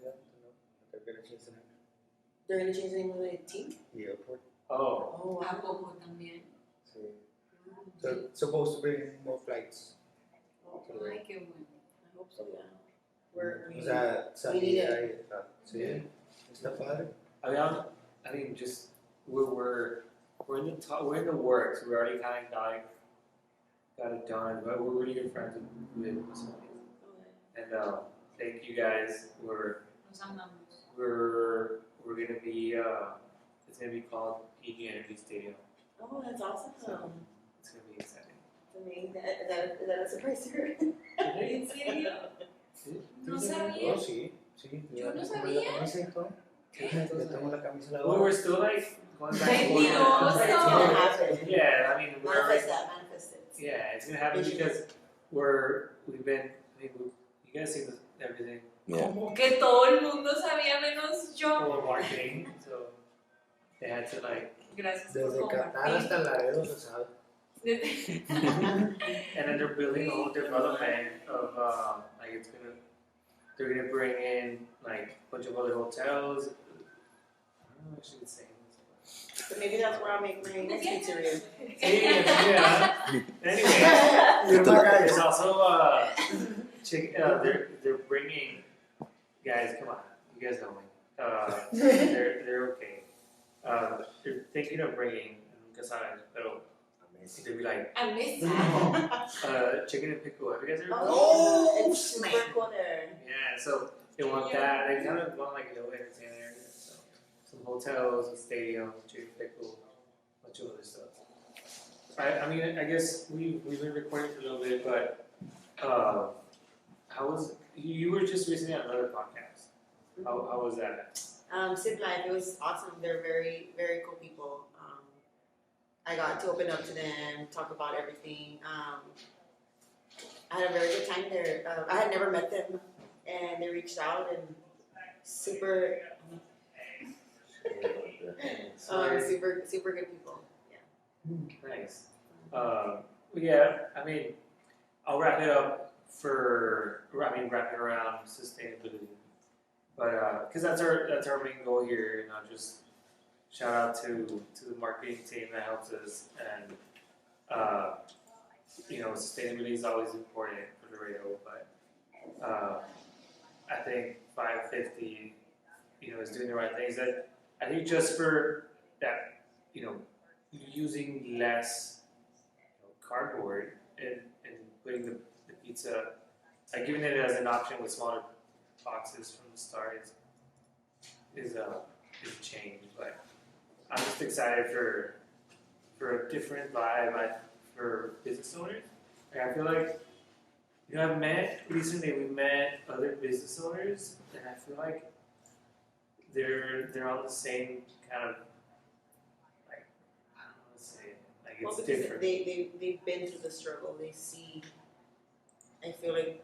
They're gonna change the name. They're gonna change the name of the team? The airport. Oh, Oh, ¿A wow. poco también? Sí. So it's supposed to bring more flights. Ay, qué bueno. I hope so, yeah. O sea, we need salida y sí. Está padre. I mean, just we're in the we're in the works. We already kind of got it done, but we're really good friends with somebody. And thank you guys. Nos amamos. We're gonna be it's gonna be called PG Energy Stadium. Oh, that's awesome. It's gonna be exciting. To me, is that a surprise to her? ¿En serio? No sabía. Oh, sí. Sí. Yo no Ya sabía. la camisa y todo. Ya tengo la camisa Well, lavada. we're still like going back and Mentiroso. But it's forth. gonna happen. Yeah, I mean we're already, Manifest that, manifest it. yeah, it's gonna happen Vision. because we've been. I mean, you guys see everything Como que todo el mundo sabía menos yo. for marketing, so they had to like. Gracias por Desde Qatar hasta compartir. Laredo se sabe. Desde- And then they're building a whole development of like they're gonna bring in like a bunch of other hotels. I don't know what I should say. So maybe that's where I'll make my next pizzeria. Yeah. Anyway, there's also they're bringing guys. Come on, you guys know me. They're okay. They're thinking of bringing nunca saben, pero they'd be like A mesa. chicken and pickle. Have you guys ever? Oh, it's super cool there. Yeah, so they want that. They kind of want like a little entertainment area. So some hotels, a stadium, chicken pickle, a bunch of other stuff. I mean, I guess we've been recording for a little bit, but how was you were just recently on another podcast? How was that? Zip Life, it was awesome. They're very, very cool people. I got to open up to them, talk about everything. I had a very good time there. I had never met them, and they reached out and super, super good people. Yeah. Nice. Yeah, I mean, I'll wrap it up wrap it around sustainability. But because that's our main goal here, and I'll just shout out to the marketing team that helps us, and sustainability is always important for Laredo, but I think 550, is doing the right things. That I think just for that, using less cardboard and putting the pizza, like giving it as an option with smaller boxes from the start is a change. But I'm just excited for a different vibe for business owners. Like, I feel like I've met recently. We met other business owners, and I feel like they're on the same kind of like I don't know how to say it. Like it's Well, because different. they've been through the struggle. They see. I feel like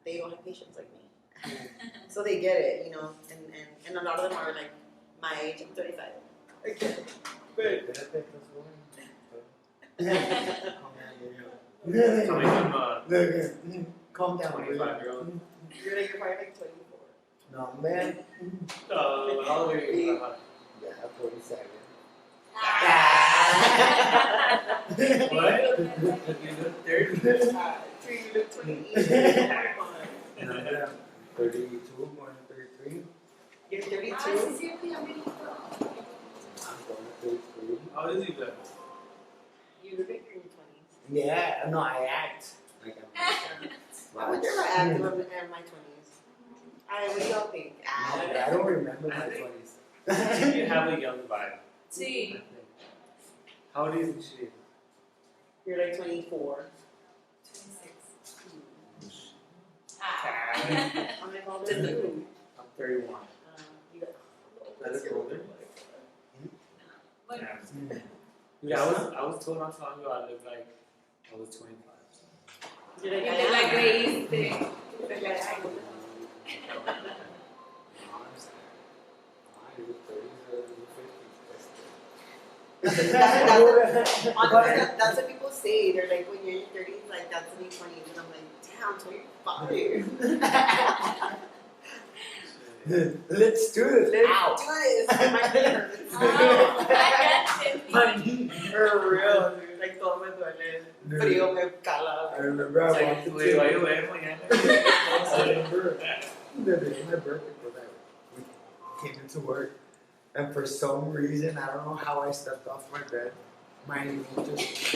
they don't have patience like me, so they get it, and a lot of them are like my age. I'm 35. Okay. Espérate, estás joven. Coming from Calm down. 25-year-old. You're probably like 24. No, man. How old are you? Yeah, 47. What? You look 30. You look 28. No, yeah. 32, more than 33. You're 32. Ah, sí, sí, ya me dijo. I'm going to 33. How old is he then? You look like you're in your 20s. Yeah, no, I act like I'm. I wonder if I acted in my 20s. What do y'all think? I don't remember my 20s. You have a young vibe. Sí. I think. How old is she? You're like 24. 26. Ah. I'm like, how old are you? I'm 31. You got I look older. Bueno, Yeah, I was told not so long ago I looked like I was 25. You're y like, te la creíste. You're like, honestly, that's what people say. They're like, when you're in your 30s, like, that's the new 20s. And I'm like, damn, 25. Let's do this. Let's do this. My knee hurts. My knee for real, dude. Like, todo me duele. Frío me cala. I remember I walked into Wait, why you waiting mañana? I remember the day of my birthday was that we came into work, and for some reason, I don't know how I stepped off my bed. My knee just.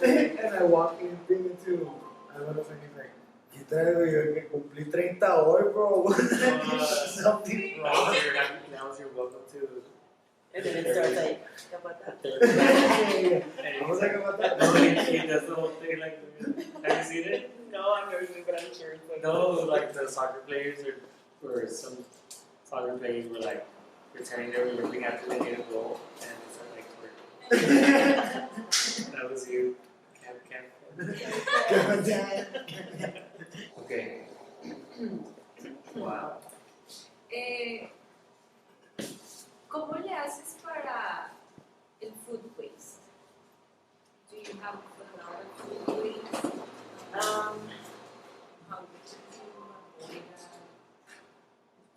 And I walked in into. I was like, ¿qué traigo yo? Que cumplí 30 hoy, bro. Something's wrong. That was your welcome to. And then it starts like, ¿qué pasa? I was like, about that. No, he does the whole thing like. Have you seen it? No, I've never seen it, but I'm sure it's like. No, like the soccer players or some soccer players were like pretending they were looking after they made a goal and it's like that was you. Camp. Okay. Wow. ¿Cómo le haces para el food waste? Do you have a lot of food waste? How do you avoid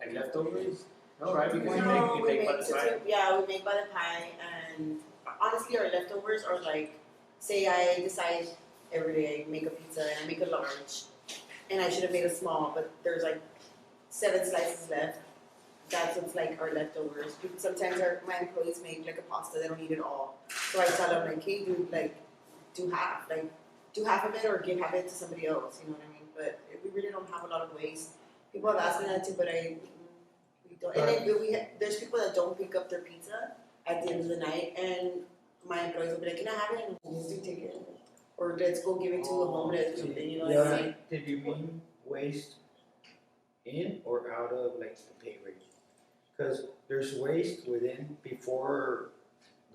Like leftovers? No, right? Because No, you make by the side. we make by the pie, and honestly, our leftovers are like, say I decide every day I make a pizza and I make a large, and I should have made a small, but there's like 7 slices left. That's what's like our leftovers. Sometimes my employees make like a pasta, they don't eat it all. So I tell them like, hey dude, like do half of it or give half of it to somebody else, you know what I mean? But we really don't have a lot of waste. People have asked me that too, but we don't. And then there's people that don't pick up their pizza at the end of the night, and my employees will be like, can I have it? And we'll take it. Or let's go give it to a homeless or something, you know what I mean? Did you mean waste in or out of like the pay rate? Because there's waste within before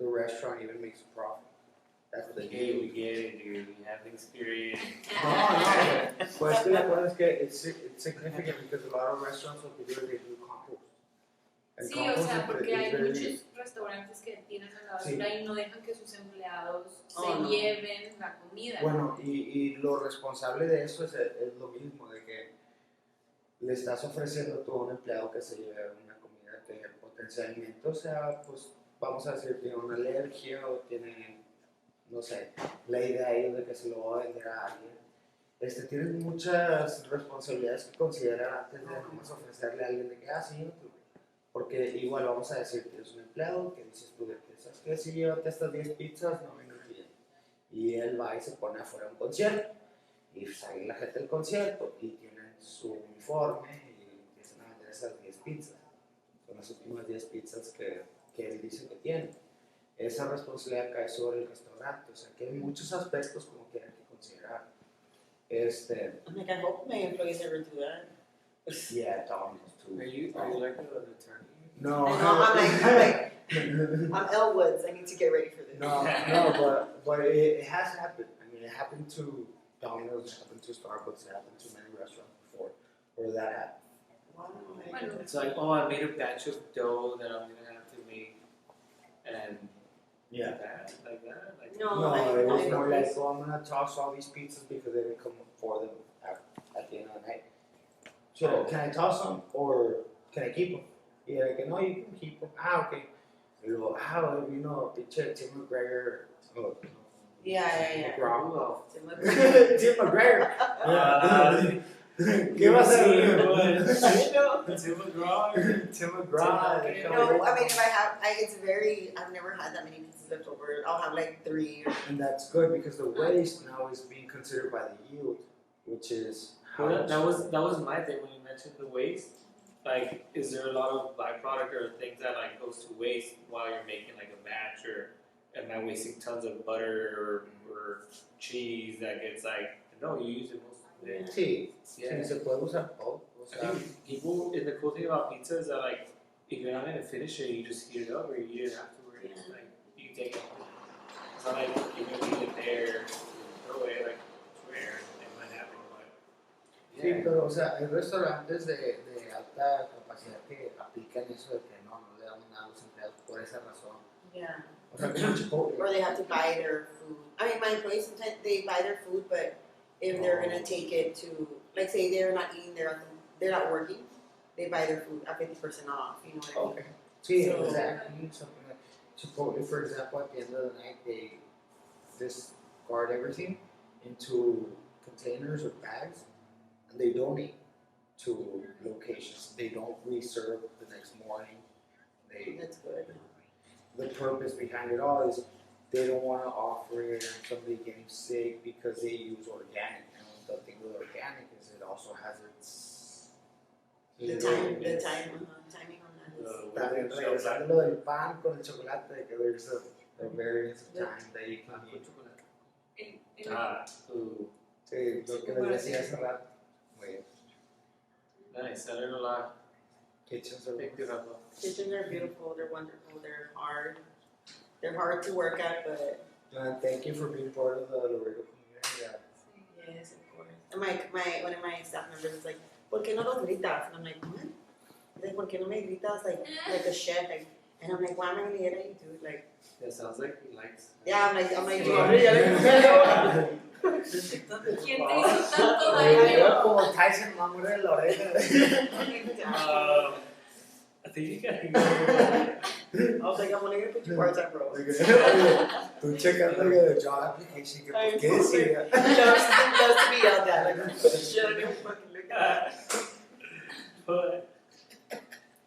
the restaurant even makes a profit. That's what they Okay, do. we get it, dude. We have experience. No. Pues estoy de acuerdo es que it's significant because a lot of restaurants what they do is they do compost. And Sí, o compost sea, is porque hay very- muchos restaurantes que tienen a la basura y no dejan que sus empleados Oh, se no. lleven la comida. Bueno, y lo responsable de eso es lo mismo, de que le estás ofreciendo tú a un empleado que se lleve una comida que potencialmente, o sea, pues vamos a decir, tiene una alergia o tiene, no sé, la idea ellos de que se lo va a vender a alguien. Tienen muchas responsabilidades que considerar antes de nomás ofrecerle a alguien de que, sí, tú. Porque igual vamos a decir, tienes un empleado que dices tú de que, ¿sabes qué? Si llévate estas 10 pizzas, no vengo bien. Y él va y se pone afuera de un concierto. Y sale la gente del concierto y tienen su uniforme y empiezan a vender esas 10 pizzas. Son las últimas 10 pizzas que él dice que tiene. Esa responsabilidad cae sobre el restaurante. O sea que hay muchos aspectos como que hay que considerar. I'm like, I hope my employees never do that. Yeah, Domino's too. Are you like the attorney? No, I'm Elle Woods, I need to get ready for this. no, but it has happened. I mean, it happened to Domino's, it happened to Starbucks, it happened to many restaurants before, where that happened. Bueno, It's like, oh, I made a batch of dough that I'm gonna have to make, and like that. No, it was more like, oh, I'm gonna toss all these pizzas because they didn't come for them at the end of the night. So, can I toss them or can I keep them? Yeah, like, no, you can keep them. Okay. Y luego, pinche Tim McGregor. Oh, Yeah. McGraw. Tim Tim McGregor. ¿Qué va a ser? Tim McGraw. No, I mean, if I have, I've never had that many pizzas left over. I'll have like 3. And that's good because the waste now is being considered by the yield, which is how Well, much. that was my thing when you mentioned the waste. Like, is there a lot of byproduct or things that like goes to waste while you're making like a batch, or am I wasting tons of butter or cheese that gets like, no, you use it most of the day. Sí, Yeah. se puede usar todo. O I sea, think people, and the cool thing about pizza is that like, if you're not gonna finish it, you just heat it up or you eat it afterwards. Yeah. Like, you can take it. It's not like you're gonna leave it there, throw it like, it's rare, it might happen, but sí, pero o sea, hay restaurantes de alta capacidad que aplican eso de que no le damos nada a los empleados por esa razón. Yeah. O sea, como Chipotle. or they have to buy their food. I mean, my employees sometimes they buy their food, but if they're gonna take it to, like, say they're not eating they're not working, they buy their food at 50% off. You know what I mean? Okay. Sí, So- exactly. Something like Chipotle, for example, at the end of the night, they discard everything into containers or bags, and they donate to locations. They don't reserve the next morning. That's good. The purpose behind it all is they don't want to offer it and somebody getting sick because they use organic. And the thing with organic is it also has its Timing on that. is- También regresando lo del pan con el chocolate, que there's a variance of time that you can eat. Sí, lo que les decía hace rato. Muy bien. Nice. I learned a lot. Kitchens are Thank you, Rafa. Kitchens are beautiful. They're wonderful. They're hard. They're hard to work at, but thank you for being part of the Laredo community. yes, of course. And my one of my staff members is like, ¿por qué no los gritas? And I'm like, what? He's like, ¿por qué no me gritas like a chef? Like, and I'm like, why am I gonna get at you, dude? Like, That sounds like he likes. yeah, I'm like, dude, ¿Quién te hizo tanto Ay, daño? yo como Tyson, mamá de la oreja. I think you gotta go. I was like, I'm only gonna put you part-time, bro. Tú checando the job application, que por qué decía. He loves to be yelled at. Like, shit, I don't even fucking look at But,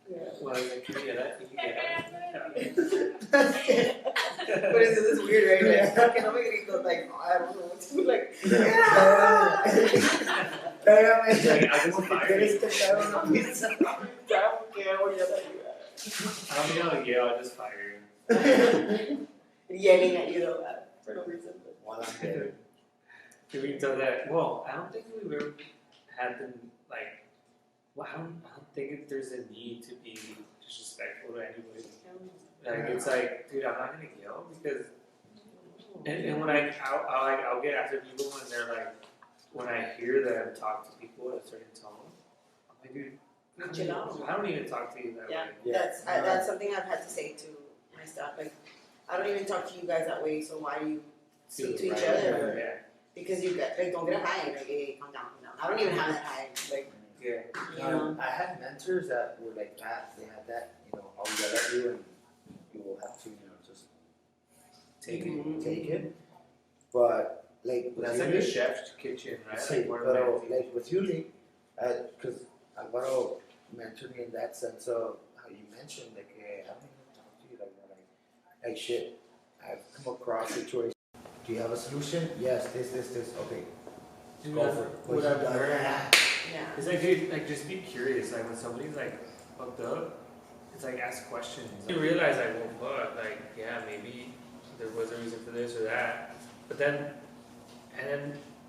yeah. well, like, can you get it? Can you get But it's weird, right? Like, fucking, I'm gonna go like, I don't know what to do. Like, Pégame, Like, I just como que fired quieres you. que te haga una pizza. I don't care what yell at you. I don't think I'll yell, I'll just fire you. Yelling at you though, for no reason. But. While I'm there. We've done that. Well, I don't think we've ever had them like. Well, I don't think there's a need to be disrespectful to anybody. Like it's like, dude, I'm not gonna yell because. And when I'll get after people when they're like, when I hear them talk to people at a certain tone, I'm like, dude, Chill out. I don't even talk to you that Yeah, way. Yeah. that's something I've had to say to my staff. Like, I don't even talk to you guys that way. So why do you speak to each Right. other? Yeah. Because you got like, don't get a high. Like, hey, calm down. No, I don't even have that high. Like, Yeah. you know. I had mentors that were like that. They had that, I'll yell at you and you will have to, just Take it. take it. But like with That's you, like a chef's kitchen, right? sí, Like one of pero my like with you, Lee, because Alvaro mentored me in that sense of how you mentioned like, hey, I don't even talk to you like that. Like shit, I've come across situations. Do you have a solution? Yes, this. Okay, Dude, go for it. what I've learned. Yeah. It's like, dude, like just be curious. Like when somebody's like fucked up, it's like ask questions. You realize like, well, fuck, like yeah, maybe there was a reason for this or that. But then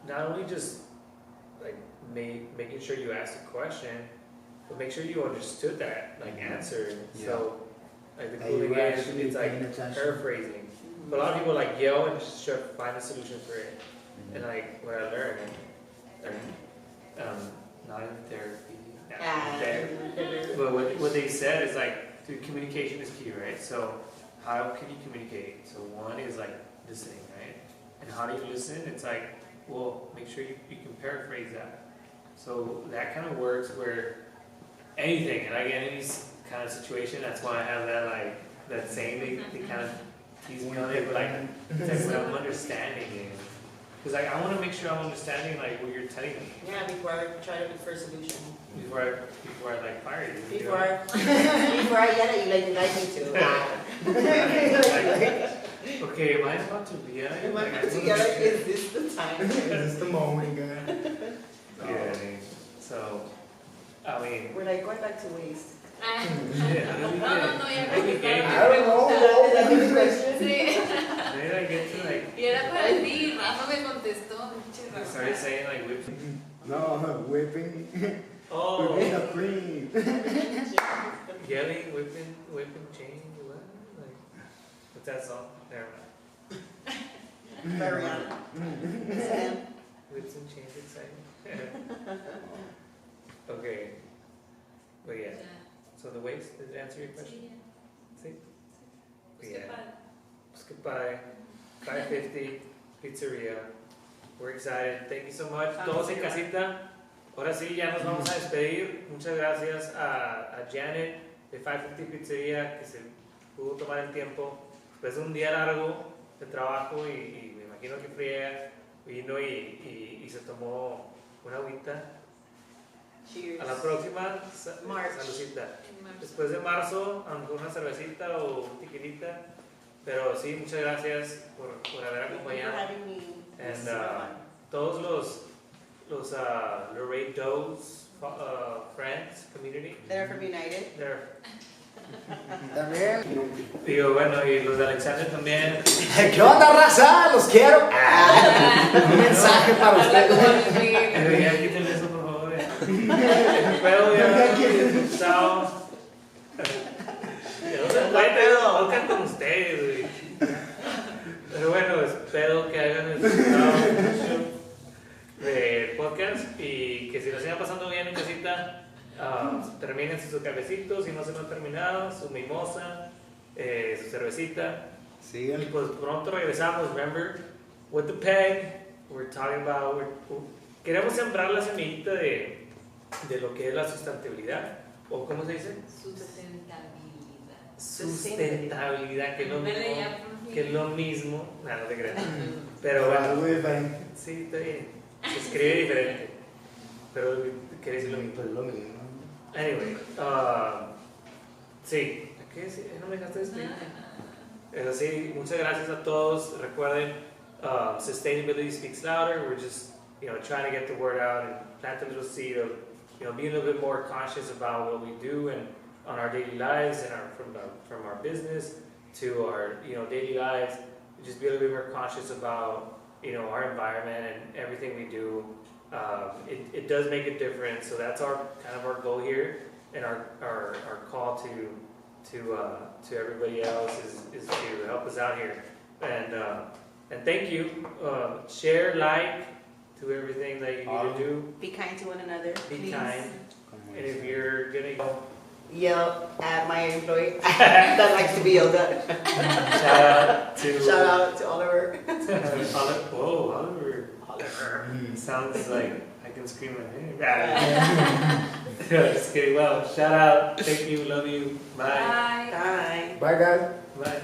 not only just like making sure you ask the question, but make sure you understood that like answer. So like the That cool you thing were is, actually it's like paying attention. paraphrasing. But a lot of people like yell and just try to find a solution for it. And like what I learned, not in therapy, not in therapy. But what they said is like, dude, communication is key, right? So how can you communicate? So one is like listening, right? And how do you listen? It's like, well, make sure you can paraphrase that. So that kind of works where anything, and I get any kind of situation, that's why I have that like, that saying, they kind of tease me on it, but like, it's like when I'm understanding it. Because like, I want to make sure I'm understanding like what you're telling me Yeah, before I try to look for a solution. before I like fire you. Before I yell at you like you like me to. Okay, am I about to be at Am I put together? Is this the time? This is the moment, guy. Yeah, so, I mean, We're like going back to waste. Ah, yeah, no, ya I think me I don't know. Is that the question? Sí. Maybe I get to like, Y era para ti, Rafa me contestó. Pinche I Rafa. started saying like whip. No, whipping. Oh, Whipping the cream. yelling, whipping, chain, what? Like, what's that song? Never mind. By Rihanna. Sam. Whips and chains exciting. Okay, but yeah. Ya. So the waist, did it answer your question? Sí, ya. Sí. Pues Yeah. qué padre. goodbye. 550 Pizzeria. We're excited. Thank you so much. Todos en casita. Ahora sí, ya nos vamos a despedir. Muchas gracias a Janet de 550 Pizzeria que se pudo tomar el tiempo después de un día largo de trabajo y me imagino que friega, vino y se tomó una agüita. Cheers. A la próxima, March. saludcita. Después de marzo, aunque una cervecita o un tequilita. Pero sí, muchas gracias por haber Thank you for acompañado. having me. This is And fun. todos los Laredo's friends, community, They're from United. they're, También. digo, bueno, y los de Alexander también. ¿Qué onda, raza? Los quiero. Un mensaje para ustedes. Pero ya quítenle eso, por favor. Pero ya, chao. Tocan con ustedes, güey. Pero bueno, espero que hayan disfrutado mucho del podcast y que si lo sigan pasando bien en casita, terminen su cafecito, si no se lo han terminado, su mimosa, su cervecita. Y pues pronto regresamos, remember, with the peg, we're talking about, queremos sembrar la semillita de lo que es la sustentabilidad, o ¿cómo se dice? Sustentabilidad, que es lo mismo, no te creas, pero bueno, muy diferente. sí, está bien, se escribe diferente, pero quiere decir lo mismo. Pues lo mismo. Anyway, sí, ¿qué es? No me dejaste escribir. Pero sí, muchas gracias a todos. Recuerden, sustainability speaks louder. We're just, trying to get the word out and plant a little seed of, being a little bit more conscious about what we do and on our daily lives and from our business to our, daily lives. Just be a little bit more conscious about, our environment and everything we do. It does make a difference. So that's our goal here, and our call to everybody else is to help us out here. And thank you. Share, like, to everything that you need to do. Be kind to one another. Be please. kind. And if you're gonna go, Yell at my employee that likes to be yelled at. shout Shout out to Oliver. Oliver. Sounds like I can scream at him. Just kidding. Well, shout out. Thank you. Love you. Bye. Bye. Bye. Bye, guys. Bye.